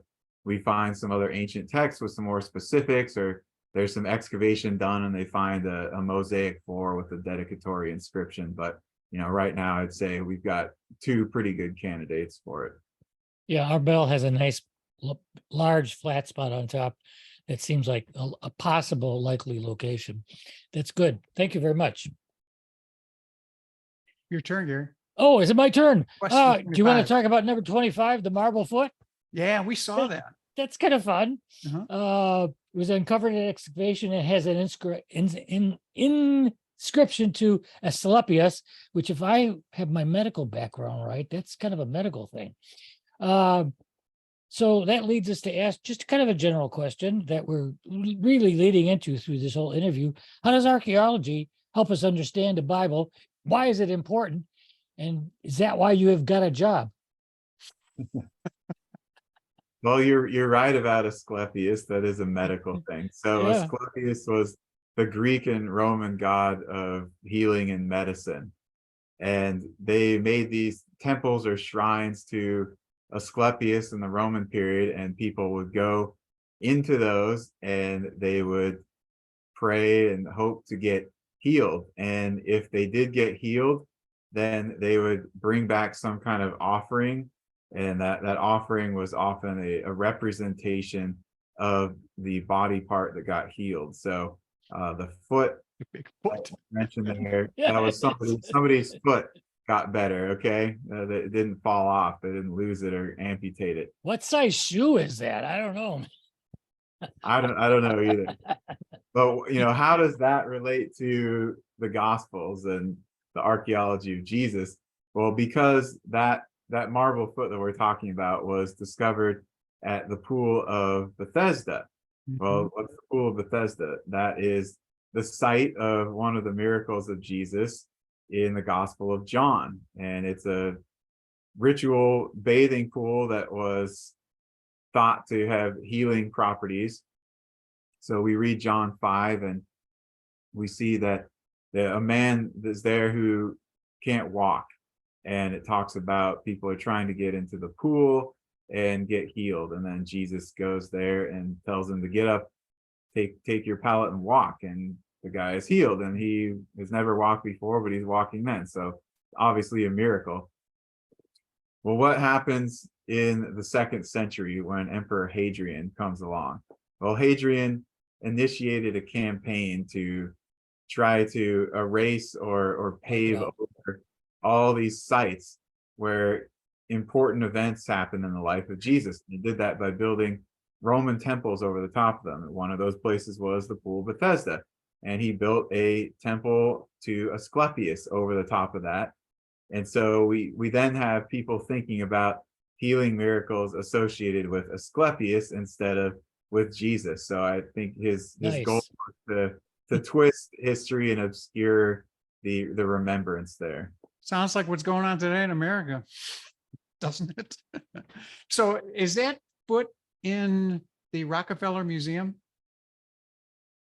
we find some other ancient texts with some more specifics, or there's some excavation done and they find a mosaic floor with a dedicatory inscription. But right now I'd say we've got 2 pretty good candidates for it. Yeah, our bell has a nice large flat spot on top that seems like a possible likely location. That's good. Thank you very much. Your turn, Gary. Oh, is it my turn? Question Do you want to 25. talk about number 25, the marble foot? Yeah, we saw that. That's kind of fun. Uh-huh. It was uncovered in excavation. It has an inscription to Asclepius, which, if I have my medical background right, that's kind of a medical thing. So that leads us to ask just kind of a general question that we're really leading into through this whole interview. How does archaeology help us understand the Bible? Why is it important? And is that why you have got a job? Well, you're right about Asclepius. That is a medical thing. So Yeah. Asclepius was the Greek and Roman god of healing and medicine. And they made these temples or shrines to Asclepius in the Roman period, and people would go into those and they would pray and hope to get healed. And if they did get healed, then they would bring back some kind of offering. And that offering was often a representation of the body part that got healed. So the foot, The big foot. mentioned there, that was somebody's foot got better. Okay, it didn't fall off. They didn't lose it or amputate it. What size shoe is that? I don't know. I don't know either. But how does that relate to the Gospels and the archaeology of Jesus? Well, because that marble foot that we're talking about was discovered at the pool of Bethesda. Well, what's the pool of Bethesda? That is the site of one of the miracles of Jesus in the Gospel of John. And it's a ritual bathing pool that was thought to have healing properties. So we read John 5 and we see that a man is there who can't walk. And it talks about people are trying to get into the pool and get healed. And then Jesus goes there and tells him to get up, take your pallet and walk. And the guy is healed, and he has never walked before, but he's walking then. So obviously a miracle. Well, what happens in the 2nd century when Emperor Hadrian comes along? Well, Hadrian initiated a campaign to try to erase or pave over all these sites where important events happened in the life of Jesus. He did that by building Roman temples over the top of them. And one of those places was the pool of Bethesda. And he built a temple to Asclepius over the top of that. And so we then have people thinking about healing miracles associated with Asclepius instead of with Jesus. So I think his goal was to twist history and obscure the remembrance there. Sounds like what's going on today in America, doesn't it? So is that foot in the Rockefeller Museum?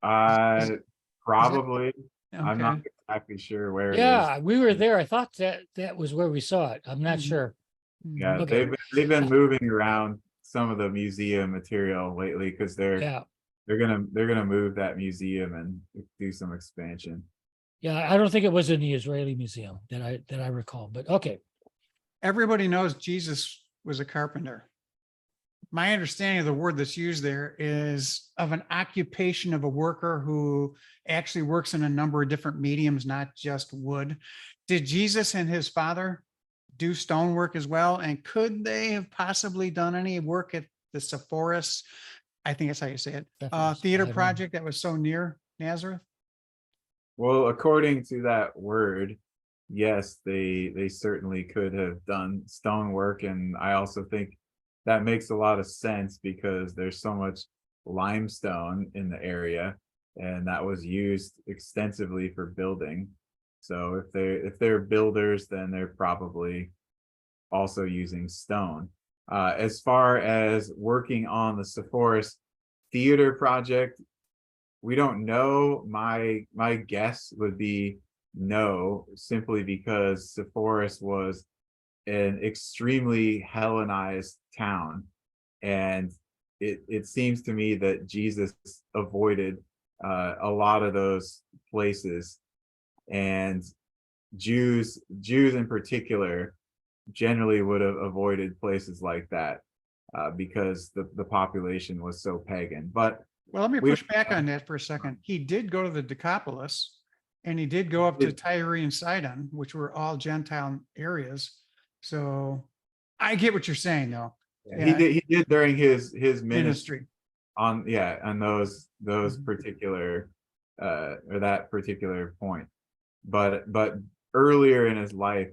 Probably. Okay. I'm not exactly sure where it is. Yeah, we were there. I thought that was where we saw it. I'm not sure. Yeah, Okay. they've been moving around some of the museum material lately because they're gonna move that museum and do some expansion. Yeah, I don't think it was in the Israeli museum that I recall, but okay. everybody knows Jesus was a carpenter. My understanding of the word that's used there is of an occupation of a worker who actually works in a number of different mediums, not just wood. Did Jesus and his father do stonework as well? And could they have possibly done any work at the Sepphoris, I think that's how you say it, Sepphoris, theater I don't know. project that was so near Nazareth? Well, according to that word, yes, they certainly could have done stonework, and I also think that makes a lot of sense because there's so much limestone in the area, and that was used extensively for building. So if they're builders, then they're probably also using stone. As far as working on the Sepphoris theater project, we don't know. My guess would be no, simply because Sepphoris was an extremely Hellenized town, and it seems to me that Jesus avoided a lot of those places, and Jews in particular generally would have avoided places like that because the population was so pagan. But Well, let me we push back on that for a second. He did go to the Decapolis, and he did go up to Tyre and Sidon, which were all Gentile areas. So I get what you're saying, though. he did during his ministry Ministry. on those Mhm. particular or that particular point. But earlier in his life,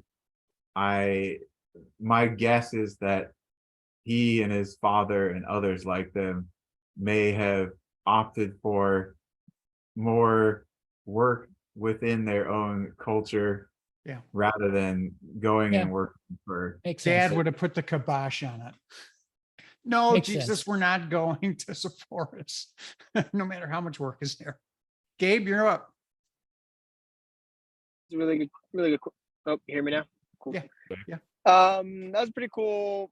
my guess is that he and his father and others like them may have opted for more work within their own culture, Yeah. rather than going Yeah. and working for. Makes sense. Dad would have put the kibosh on it. No, Makes Jesus, sense. we're not going to Sepphoris, no matter how much work is there. Gabe, you're up. It's a really good. Oh, you hear me now? Cool. Yeah, yeah. That was a pretty cool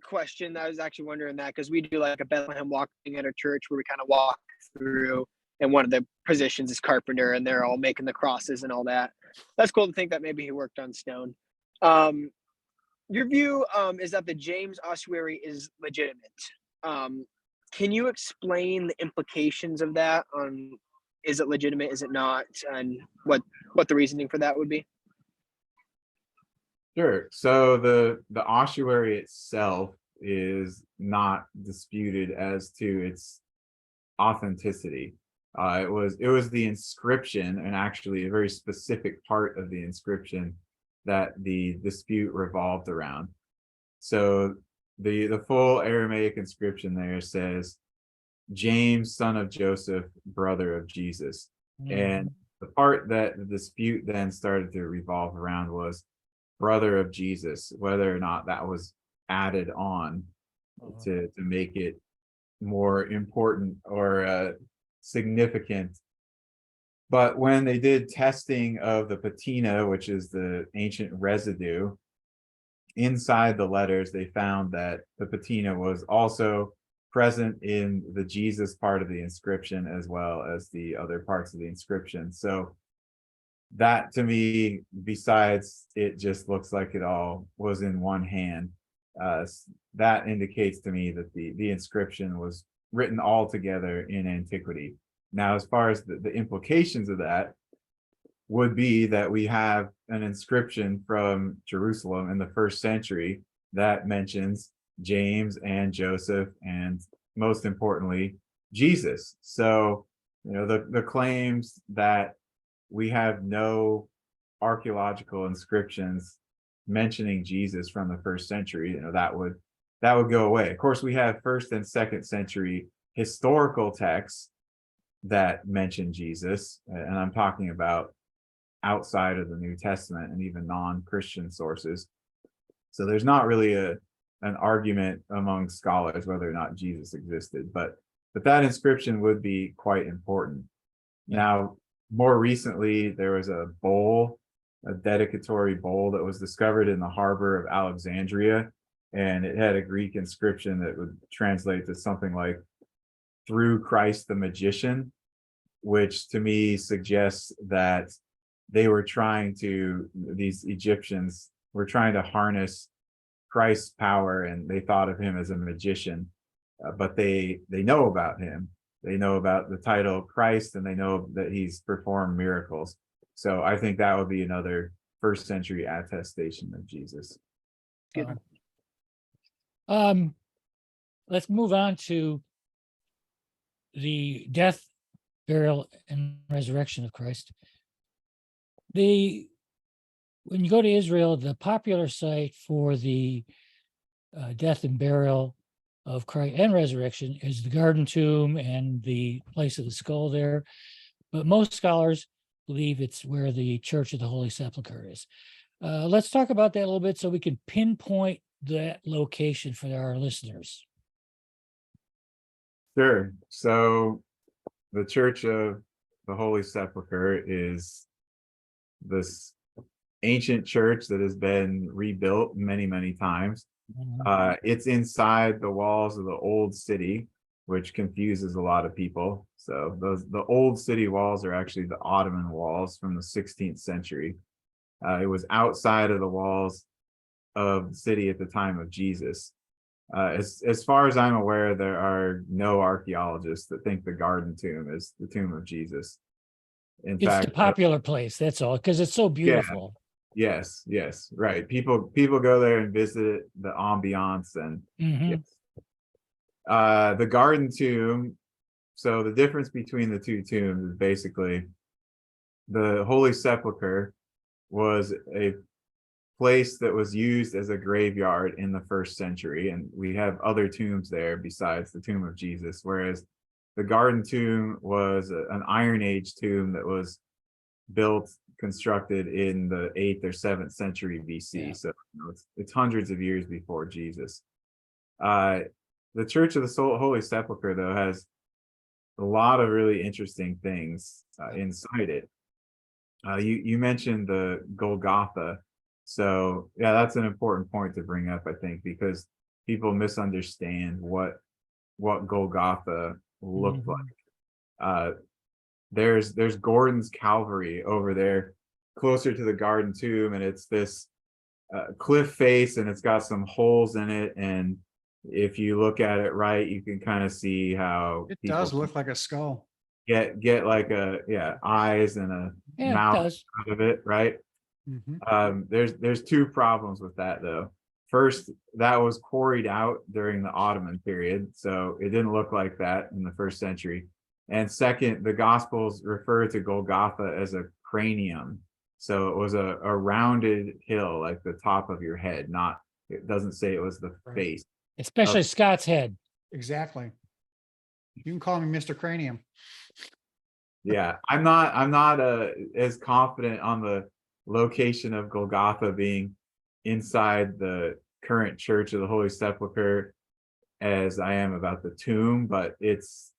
question. I was actually wondering that because we do like a Bethlehem walking at our church where we kind of walk through, and one of the positions is carpenter, and they're all making the crosses and all that. That's cool to think that maybe he worked on stone. Your view is that the James ossuary is legitimate. Can you explain the implications of that on is it legitimate, is it not, and what the reasoning for that would be? Sure. So the ossuary itself is not disputed as to its authenticity. It was the inscription, and actually a very specific part of the inscription, that the dispute revolved around. So the full Aramaic inscription there says, James, son of Joseph, brother of Jesus. And the part that the dispute then started to revolve around was brother of Jesus, whether or not that was added on to make it more important or significant. But when they did testing of the patina, which is the ancient residue, inside the letters, they found that the patina was also present in the Jesus part of the inscription as well as the other parts of the inscription. So that, to me, besides it just looks like it all was in one hand, that indicates to me that the inscription was written all together in antiquity. Now, as far as the implications of that would be that we have an inscription from Jerusalem in the 1st century that mentions James and Joseph, and most importantly, Jesus. So, the claims that we have no archaeological inscriptions mentioning Jesus from the 1st century, that would go away. Of course, we have 1st and 2nd century historical texts that mention Jesus, and I'm talking about outside of the New Testament and even non-Christian sources. So there's not really an argument among scholars whether or not Jesus existed, but that inscription would be quite important. Now, more recently, there was a dedicatory bowl that was discovered in the harbor of Alexandria, and it had a Greek inscription that would translate to something like "through Christ the magician," which to me suggests that these Egyptians were trying to harness Christ's power, and they thought of him as a magician. But they know about him. They know about the title Christ, and they know that he's performed miracles. So I think that would be another first century attestation of Jesus. Good. Let's move on to the death, burial, and resurrection of Christ. When you go to Israel, the popular site for the death and burial of Christ and resurrection is the Garden Tomb and the place of the skull there. But most scholars believe it's where the Church of the Holy Sepulchre is. Let's talk about that a little bit so we can pinpoint that location for our listeners. Sure. So the Church of the Holy Sepulchre is this ancient church that has been rebuilt many, many times. It's inside the walls of the old city, which confuses a lot of people. So the old city walls are actually the Ottoman walls from the 16th century. It was outside of the walls of the city at the time of Jesus. As far as I'm aware, there are no archaeologists that think the Garden Tomb is the tomb of Jesus. In It's fact, the popular place, that's all, because it's so beautiful. Yes, right. People go there and visit the ambiance, and Mhm. yes. The Garden Tomb. So the difference between the two tombs is basically the Holy Sepulchre was a place that was used as a graveyard in the first century, and we have other tombs there besides the tomb of Jesus, whereas the Garden Tomb was an Iron Age tomb that was constructed in the 8th or 7th century BC. Yeah. So it's hundreds of years before Jesus. The Church of the Holy Sepulchre, though, has a lot of really interesting things inside it. You mentioned the Golgotha. So yeah, that's an important point to bring up, I think, because people misunderstand what Golgotha looked like. There's Gordon's Calvary over there closer to the Garden Tomb, and it's this cliff face, and it's got some holes in it, and if you look at it right, you can kind of see how It does look like a skull. get like eyes and a Yeah, it mouth does. out of it, right? Mhm. There's two problems with that, though. First, that was quarried out during the Ottoman period, so it didn't look like that in the first century. And second, the Gospels refer to Golgotha as a cranium. So it was a rounded hill, like the top of your head, it doesn't say it was the Right. face. Especially Scott's head. Exactly. You can call me Mr. Cranium. Yeah, I'm not as confident on the location of Golgotha being inside the current Church of the Holy Sepulchre as I am about the tomb, but it's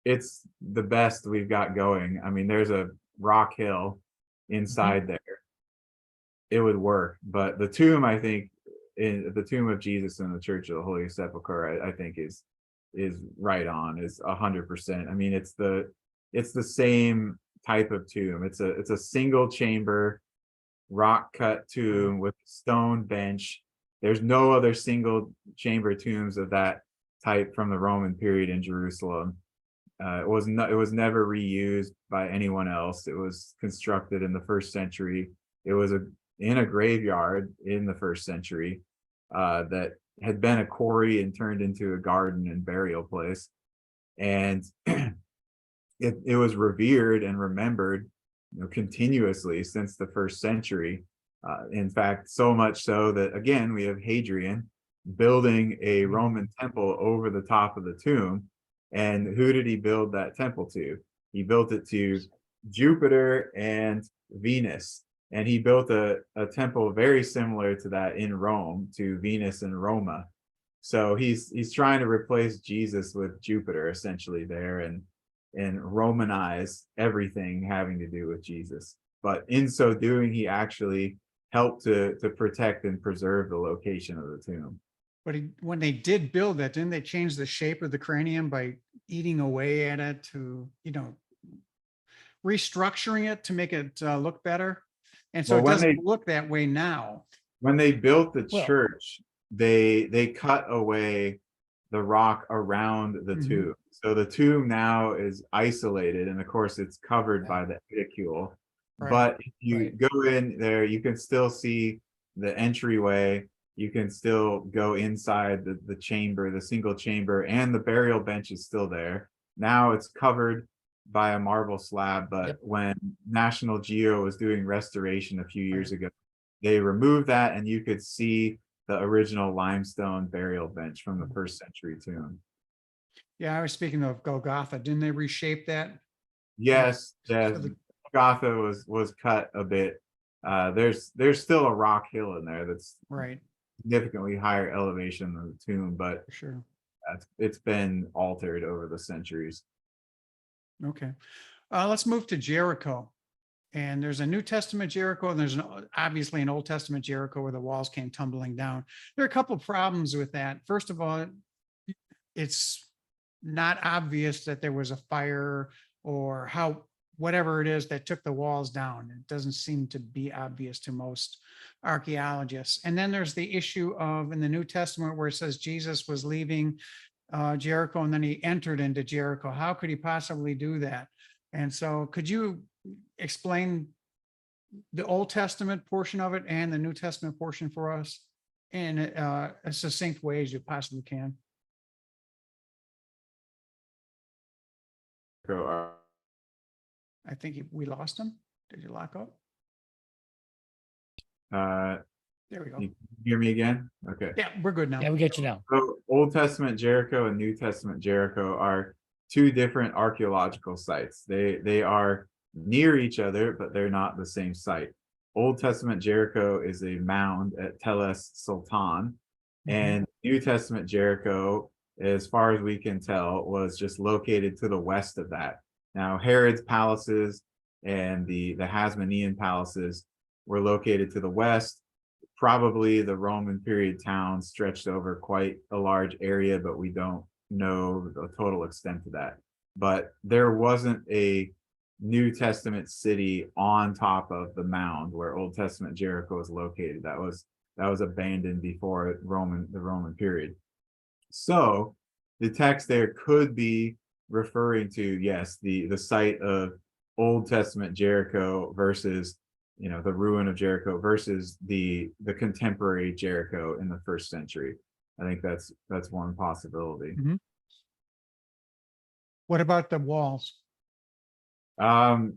the best we've got going. I mean, there's a rock hill inside there. It would work, but the tomb, I think, in the tomb of Jesus in the Church of the Holy Sepulchre, I think is right on, is 100%. I mean, it's the same type of tomb. It's a single chamber rock cut tomb with a stone bench. There's no other single chamber tombs of that type from the Roman period in Jerusalem. It was never reused by anyone else. It was constructed in the first century. It was in a graveyard in the first century that had been a quarry and turned into a garden and burial place. And it was revered and remembered, continuously since the first century. In fact, so much so that, again, we have Hadrian building a Roman temple over the top of the tomb. And who did he build that temple to? He built it to Jupiter and Venus. And he built a temple very similar to that in Rome, to Venus and Roma. So he's trying to replace Jesus with Jupiter essentially there, and Romanize everything having to do with Jesus. But in so doing, he actually helped to protect and preserve the location of the tomb. But when they did build that, didn't they change the shape of the cranium by eating away at it to, restructuring it to make it look better? And so it doesn't look that way now. When they built the church, they cut away the rock around the Mhm. tomb. So the tomb now is isolated, and of course it's covered by the edicule. Right. But if you Right. go in there, you can still see the entryway. You can still go inside the chamber, the single chamber, and the burial bench is still there. Now it's covered by a marble slab, but Yep. when National Geo was doing restoration a few years Right. ago, they removed that, and you could see the original limestone burial bench from the first century tomb. Yeah, I was speaking of Golgotha. Didn't they reshape that? Yes, So yes. the- Gotha was cut a bit. There's still a rock hill in there that's Right, significantly higher elevation than the tomb, but for sure. it's been altered over the centuries. Okay. Let's move to Jericho. And there's a New Testament Jericho, and there's obviously an Old Testament Jericho where the walls came tumbling down. There are a couple of problems with that. First of all, it's not obvious that there was a fire or how, whatever it is that took the walls down. It doesn't seem to be obvious to most archaeologists. And then there's the issue of in the New Testament where it says Jesus was leaving Jericho and then he entered into Jericho. How could he possibly do that? And so could you explain the Old Testament portion of it and the New Testament portion for us in a succinct way as you possibly can? I think we lost him. Did you lock up? There we go. You hear me again? Okay. Yeah, we're good now. Yeah, we get you now. So Old Testament Jericho and New Testament Jericho are two different archaeological sites. They are near each other, but they're not the same site. Old Testament Jericho is a mound at Tel Es Sultan, and New Testament Jericho, as far as we can tell, was just located to the west of that. Now, Herod's palaces and the Hasmonean palaces were located to the west. Probably the Roman period town stretched over quite a large area, but we don't know the total extent of that. But there wasn't a New Testament city on top of the mound where Old Testament Jericho is located. That was abandoned before the Roman period. So the text there could be referring to, yes, the site of Old Testament Jericho versus the ruin of Jericho versus the contemporary Jericho in the first century. I think that's one possibility. What about the walls? The Of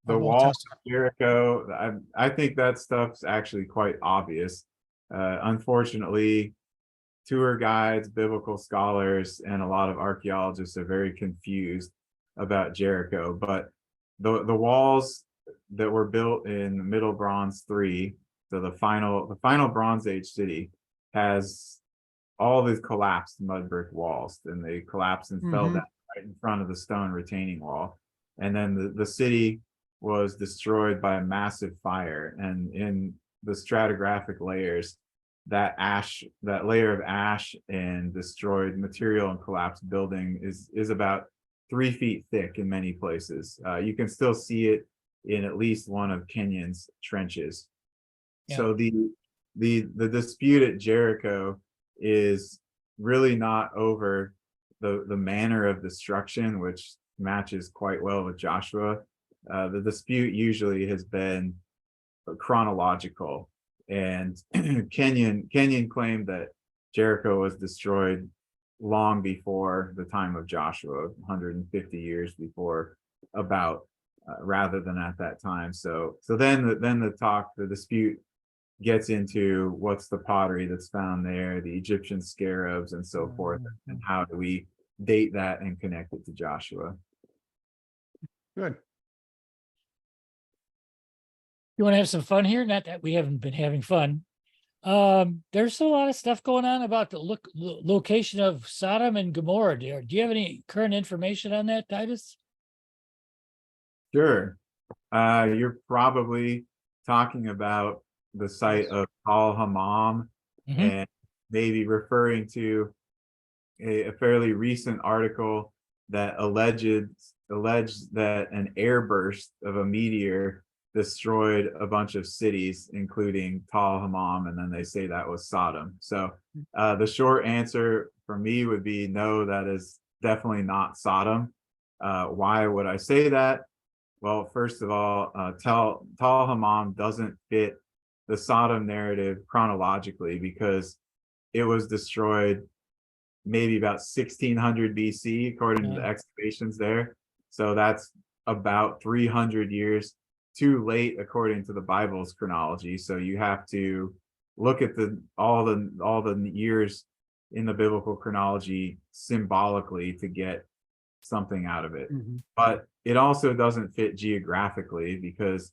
Old wall of Testament? Jericho, I think that stuff's actually quite obvious. Unfortunately, tour guides, biblical scholars, and a lot of archaeologists are very confused about Jericho. But the walls that were built in Middle Bronze 3, so the final Bronze Age city, has all these collapsed mud brick walls, and they collapsed and fell down right in front of the stone retaining wall. And then the city was destroyed by a massive fire, and in the stratigraphic layers, that layer of ash and destroyed material and collapsed building is about 3 feet thick in many places. You can still see it in at least one of Kenyon's trenches. Yeah. So the dispute at Jericho is really not over the manner of destruction, which matches quite well with Joshua. The dispute usually has been chronological, and Kenyon claimed that Jericho was destroyed long before the time of Joshua, 150 years before, rather than at that time. So then the dispute gets into what's the pottery that's found there, the Egyptian scarabs, and so forth, and how do we date that and connect it to Joshua. Good. You want to have some fun here? Not that we haven't been having fun. There's a lot of stuff going on about the location of Sodom and Gomorrah. Do you have any current information on that, Titus? Sure. You're probably talking about the site of Al Hammam, and maybe referring to a fairly recent article that alleged that an airburst of a meteor destroyed a bunch of cities, including Tal Hammam, and then they say that was Sodom. So the short answer for me would be no, that is definitely not Sodom. Why would I say that? Well, first of all, Tal Hammam doesn't fit the Sodom narrative chronologically because it was destroyed maybe about 1600 BC, according to the excavations there. So that's about 300 years too late, according to the Bible's chronology. So you have to look at all the years in the biblical chronology symbolically to get something out of it. But it also doesn't fit geographically because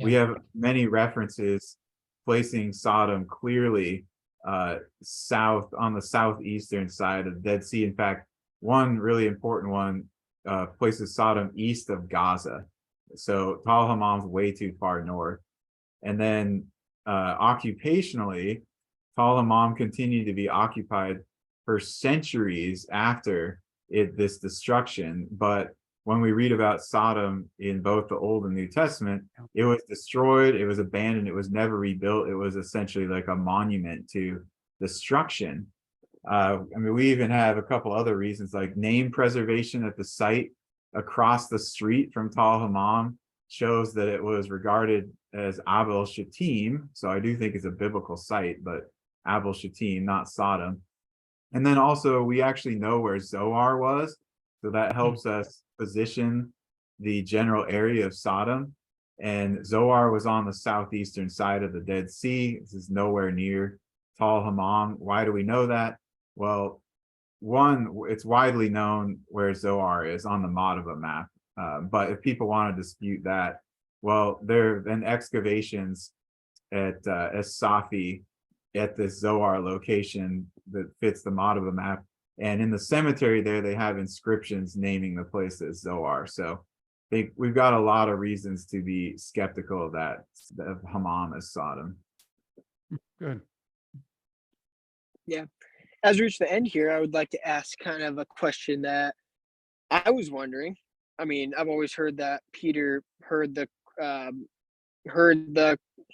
we have many references placing Sodom clearly south, on the southeastern side of the Dead Sea. In fact, one really important one places Sodom east of Gaza. So Tal Hammam's way too far north. And then occupationally, Tal Hammam continued to be occupied for centuries after this destruction. But when we read about Sodom in both the Old and New Testament, it was destroyed, it was abandoned, it was never rebuilt. It was essentially like a monument to destruction. I mean, we even have a couple other reasons, like name preservation at the site across the street from Tal Hammam shows that it was regarded as Abel Shittim. So I do think it's a biblical site, but Abel Shittim, not Sodom. And then also we actually know where Zoar was. So that helps us position the general area of Sodom. And Zoar was on the southeastern side of the Dead Sea. This is nowhere near Tal Hammam. Why do we know that? Well, one, it's widely known where Zoar is on the Madaba map. But if people want to dispute that, well, there have been excavations at Safi at this Zoar location that fits the Madaba map. And in the cemetery there, they have inscriptions naming the place as Zoar. So we've got a lot of reasons to be skeptical of that, of Hammam as Sodom. Good. Yeah. As we reach the end here, I would like to ask kind of a question that I was wondering. I mean, I've always heard that Peter heard the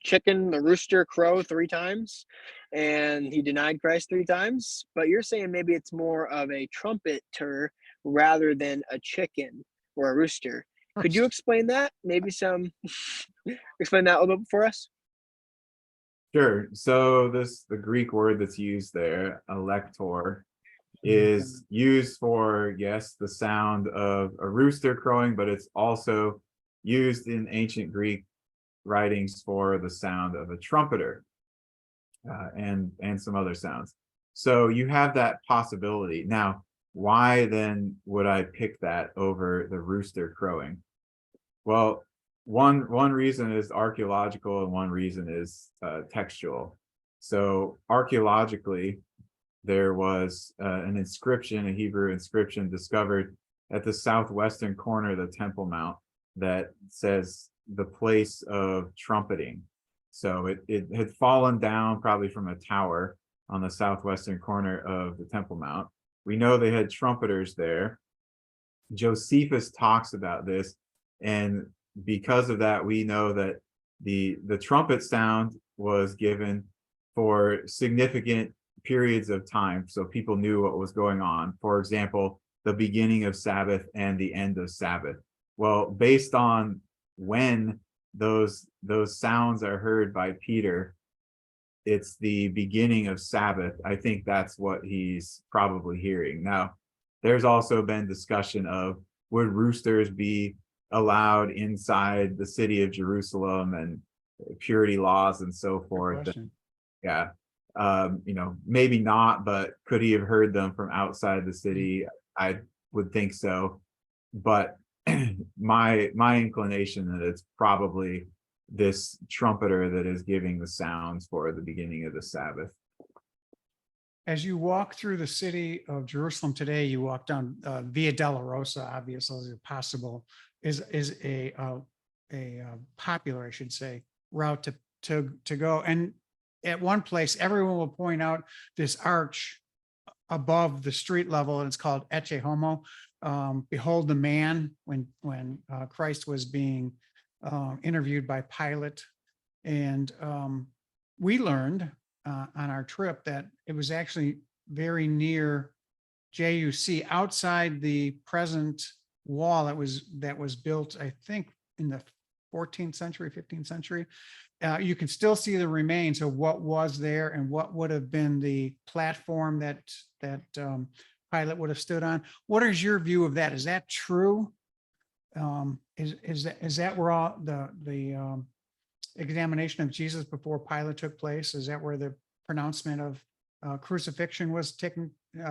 chicken, the rooster crow 3 times, and he denied Christ 3 times. But you're saying maybe it's more of a trumpeter rather than a chicken or a rooster. Could you explain that? Maybe explain that a little bit for us? Sure. So the Greek word that's used there, elector, is used for, yes, the sound of a rooster crowing, but it's also used in ancient Greek writings for the sound of a trumpeter and some other sounds. So you have that possibility. Now, why then would I pick that over the rooster crowing? Well, one reason is archaeological and one reason is textual. So archaeologically, there was an inscription, a Hebrew inscription discovered at the southwestern corner of the Temple Mount that says the place of trumpeting. So it had fallen down probably from a tower on the southwestern corner of the Temple Mount. We know they had trumpeters there. Josephus talks about this, and because of that, we know that the trumpet sound was given for significant periods of time, so people knew what was going on. For example, the beginning of Sabbath and the end of Sabbath. Well, based on when those sounds are heard by Peter, it's the beginning of Sabbath. I think that's what he's probably hearing. Now, there's also been discussion of, would roosters be allowed inside the city of Jerusalem and purity laws and so forth. Yeah. Maybe not, but could he have heard them from outside the city? I would think so. But my inclination that it's probably this trumpeter that is giving the sounds for the beginning of the Sabbath. As you walk through the city of Jerusalem today, you walk down Via Dolorosa, obviously, as possible, is a popular, I should say, route to go. And at one place, everyone will point out this arch above the street level, and it's called Ecce Homo. Behold the man, when Christ was being interviewed by Pilate. And we learned on our trip that it was actually very near JUC, outside the present wall that was built, I think, in the 14th century, 15th century. You can still see the remains of what was there and what would have been the platform that Pilate would have stood on. What is your view of that? Is that true? Is that where all the examination of Jesus before Pilate took place? Is that where the pronouncement of crucifixion was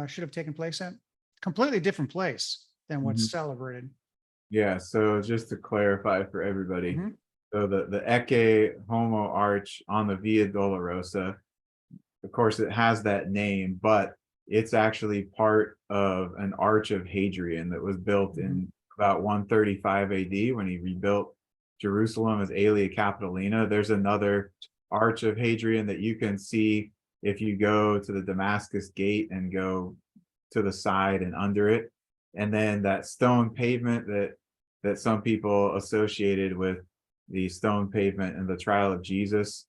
should have taken place at? Completely different place than what's celebrated. Yeah, so just to clarify for everybody, Mhm. so the Ecce Homo arch on the Via Dolorosa, of course, it has that name, but it's actually part of an arch of Hadrian that was built in about 135 AD when he rebuilt Jerusalem as Aelia Capitolina. There's another arch of Hadrian that you can see if you go to the Damascus Gate and go to the side and under it. And then that stone pavement that some people associated with the stone pavement and the trial of Jesus,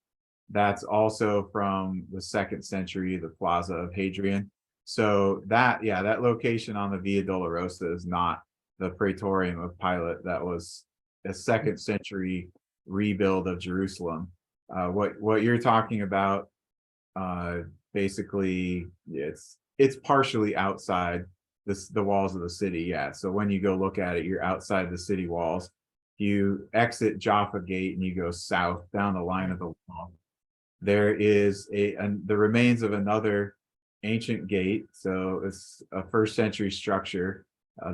that's also from the 2nd century, the Plaza of Hadrian. So that location on the Via Dolorosa is not the Praetorium of Pilate. That was a 2nd century rebuild of Jerusalem. What you're talking about, basically, it's partially outside the walls of the city. Yeah. So when you go look at it, you're outside the city walls. You exit Jaffa Gate and you go south down the line of the wall. There is the remains of another ancient gate. So it's a 1st century structure.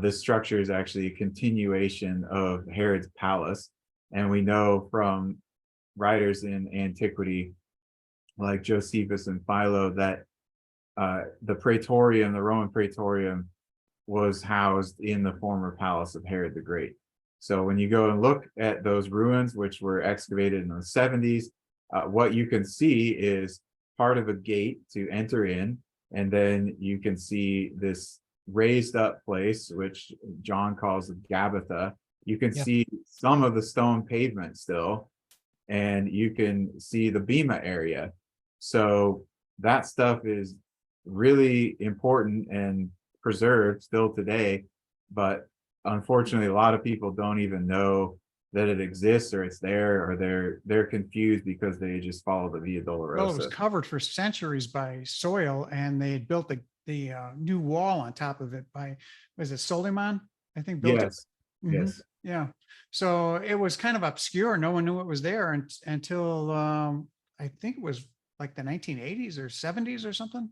This structure is actually a continuation of Herod's palace. And we know from writers in antiquity, like Josephus and Philo, that the Praetorium, the Roman Praetorium, was housed in the former palace of Herod the Great. So when you go and look at those ruins, which were excavated in the 70s, what you can see is part of a gate to enter in, and then you can see this raised up place, which John calls the Gabbatha. You can see some of the stone pavement still, and you can see the Bema area. So that stuff is really important and preserved still today, but unfortunately a lot of people don't even know that it exists or it's there, or they're confused because they just follow the Via Dolorosa. Well, it was covered for centuries by soil, and they had built the new wall on top of it by, was it Soliman? I think built it. Yes. Yeah. So it was kind of obscure. No one knew it was there until I think it was like the 1980s or 70s or something.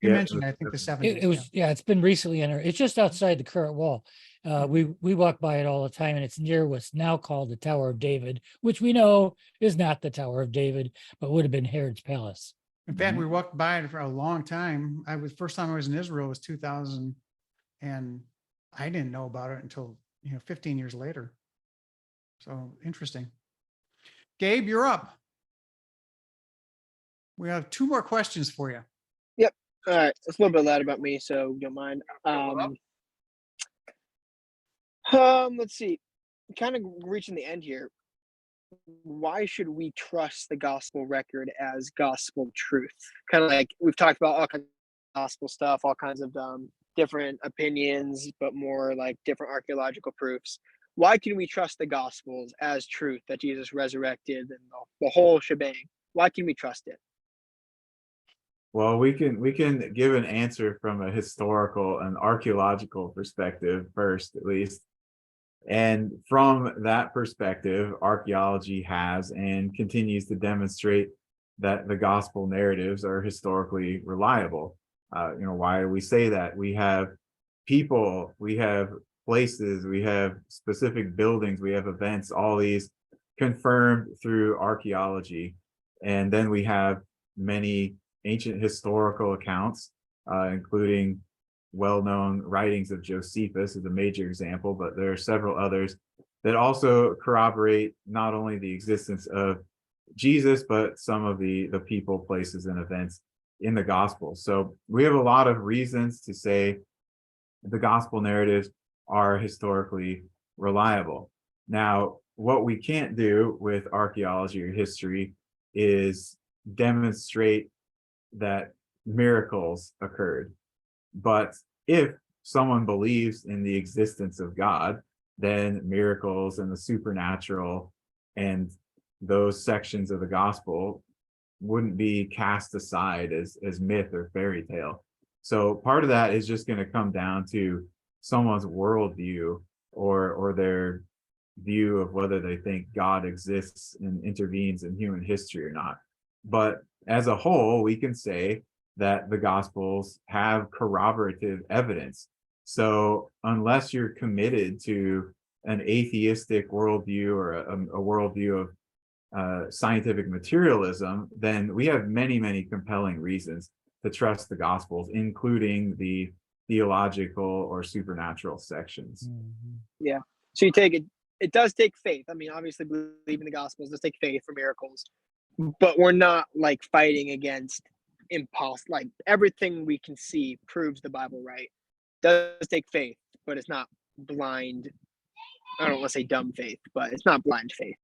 You mentioned, I think, the 70s. It was, it's been recently entered. It's just outside the current wall. We walk by it all the time, and it's near what's now called the Tower of David, which we know is not the Tower of David, but would have been Herod's palace. In fact, we walked by it for a long time. First time I was in Israel was 2000, and I didn't know about it until 15 years later. So interesting. Gabe, you're up. We have 2 more questions for you. Yep. All right. It's a little bit loud about me, so don't mind. Let's see. Kind of reaching the end here. Why should we trust the gospel record as gospel truth? Kind of like we've talked about all kinds of gospel stuff, all kinds of different opinions, but more like different archaeological proofs. Why can we trust the gospels as truth, that Jesus resurrected and the whole shebang? Why can we trust it? Well, we can give an answer from a historical and archaeological perspective first, at least. And from that perspective, archaeology has and continues to demonstrate that the gospel narratives are historically reliable. Why do we say that? We have people, we have places, we have specific buildings, we have events, all these confirmed through archaeology. And then we have many ancient historical accounts, including well-known writings of Josephus is a major example, but there are several others that also corroborate not only the existence of Jesus, but some of the people, places, and events in the gospel. So we have a lot of reasons to say the gospel narratives are historically reliable. Now, what we can't do with archaeology or history is demonstrate that miracles occurred. But if someone believes in the existence of God, then miracles and the supernatural and those sections of the gospel wouldn't be cast aside as myth or fairy tale. So part of that is just going to come down to someone's worldview or their view of whether they think God exists and intervenes in human history or not. But as a whole, we can say that the Gospels have corroborative evidence. So unless you're committed to an atheistic worldview or a worldview of scientific materialism, then we have many, many compelling reasons to trust the Gospels, including the theological or supernatural sections. Yeah. So you take it, it does take faith. I mean, obviously believing the Gospels does take faith for miracles, but we're not like fighting against impossible. Like everything we can see proves the Bible right. Does take faith, but it's not blind. I don't want to say dumb faith, but it's not blind faith.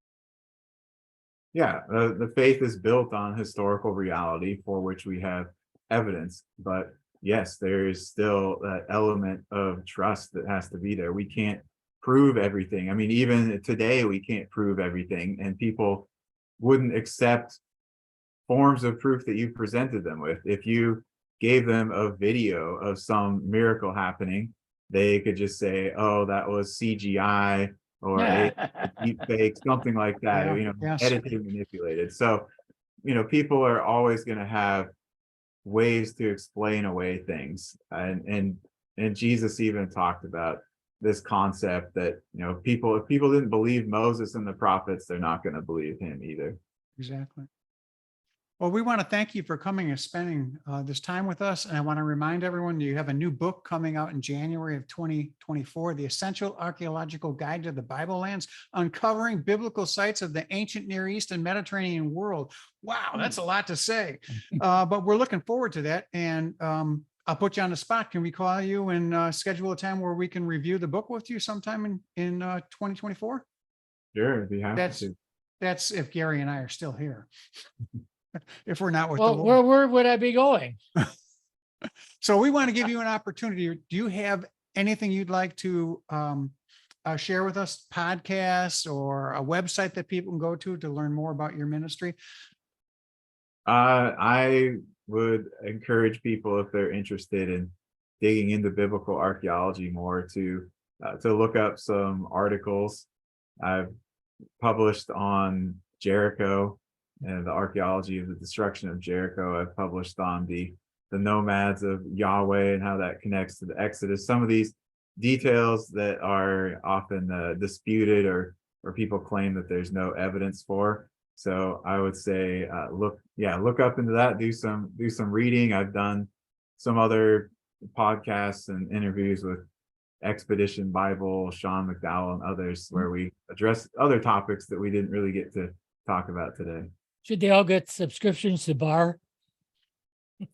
Yeah, the faith is built on historical reality for which we have evidence. But yes, there is still that element of trust that has to be there. We can't prove everything. I mean, even today, we can't prove everything, and people wouldn't accept forms of proof that you presented them with. If you gave them a video of some miracle happening, they could just say, oh, that was CGI or a deep fake, something like that, Yeah, you know, yes. edited, manipulated. So, you know, people are always going to have ways to explain away things. And Jesus even talked about this concept that, you know, if people didn't believe Moses and the prophets, they're not going to believe him either. Exactly. Well, we want to thank you for coming and spending this time with us. And I want to remind everyone you have a new book coming out in January of 2024, The Essential Archaeological Guide to the Bible Lands, Uncovering Biblical Sites of the Ancient Near East and Mediterranean World. Wow, that's a lot to say. But we're looking forward to that. And I'll put you on the spot. Can we call you and schedule a time where we can review the book with you sometime in 2024? Sure, I'd be happy to. That's if Gary and I are still here. If we're not with Well, the Lord. where would I be going? So we want to give you an opportunity. Do you have anything you'd like to share with us? Podcasts or a website that people can go to learn more about your ministry? I would encourage people, if they're interested in digging into biblical archaeology more, to look up some articles. I've published on Jericho and the archaeology of the destruction of Jericho. I've published on the nomads of Yahweh and how that connects to the Exodus. Some of these details that are often disputed or people claim that there's no evidence for. So I would say look up into that, do some reading. I've done some other podcasts and interviews with Expedition Bible, Sean McDowell, and others where we address other topics that we didn't really get to talk about today. Should they all get subscriptions to Bar?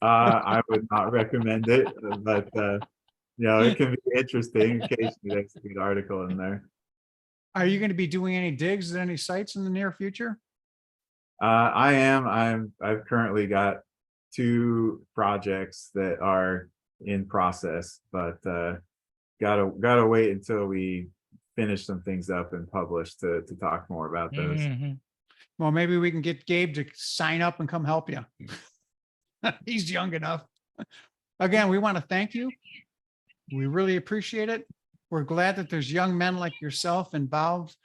I would not recommend it, but you know, it can be interesting. Occasionally, there's a good article in there. Are you going to be doing any digs at any sites in the near future? I am. I've currently got 2 projects that are in process, but gotta wait until we finish some things up and publish to talk more about those. Mm-hmm. Well, maybe we can get Gabe to sign up and come help you. He's young enough. Again, we want to thank you. We really appreciate it. We're glad that there's young men like yourself involved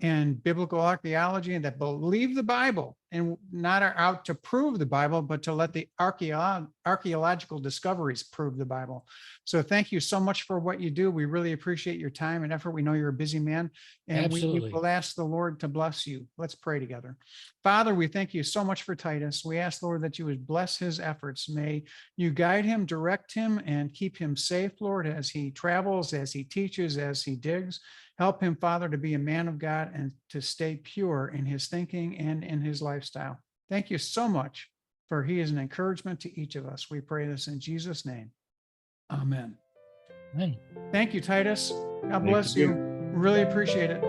in biblical archaeology and that believe the Bible and not are out to prove the Bible, but to let the archaeological discoveries prove the Bible. So thank you so much for what you do. We really appreciate your time and effort. We know you're a busy man, and we will ask the Lord to bless you. Let's pray together. Father, we thank you so much for Titus. We ask, Lord, that you would bless his efforts. May you guide him, direct him, and keep him safe, Lord, as he travels, as he teaches, as he digs. Help him, Father, to be a man of God and to stay pure in his thinking and in his lifestyle. Thank you so much, for he is an encouragement to each of us. We pray this in Jesus' name. Amen. Amen. Thank you, Titus. God bless you. Really appreciate it.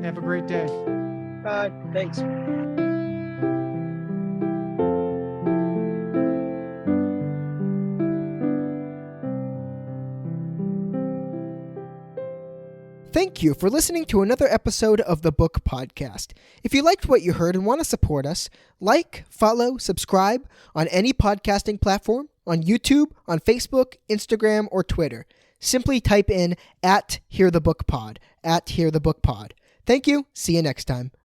Have a great day. Thanks. Thank you for listening to another episode of the Book Podcast. If you liked what you heard and want to support us, like, follow, subscribe on any podcasting platform, on YouTube, on Facebook, Instagram, or Twitter. Simply type in @HearTheBookPod, @HearTheBookPod. Thank you. See you next time.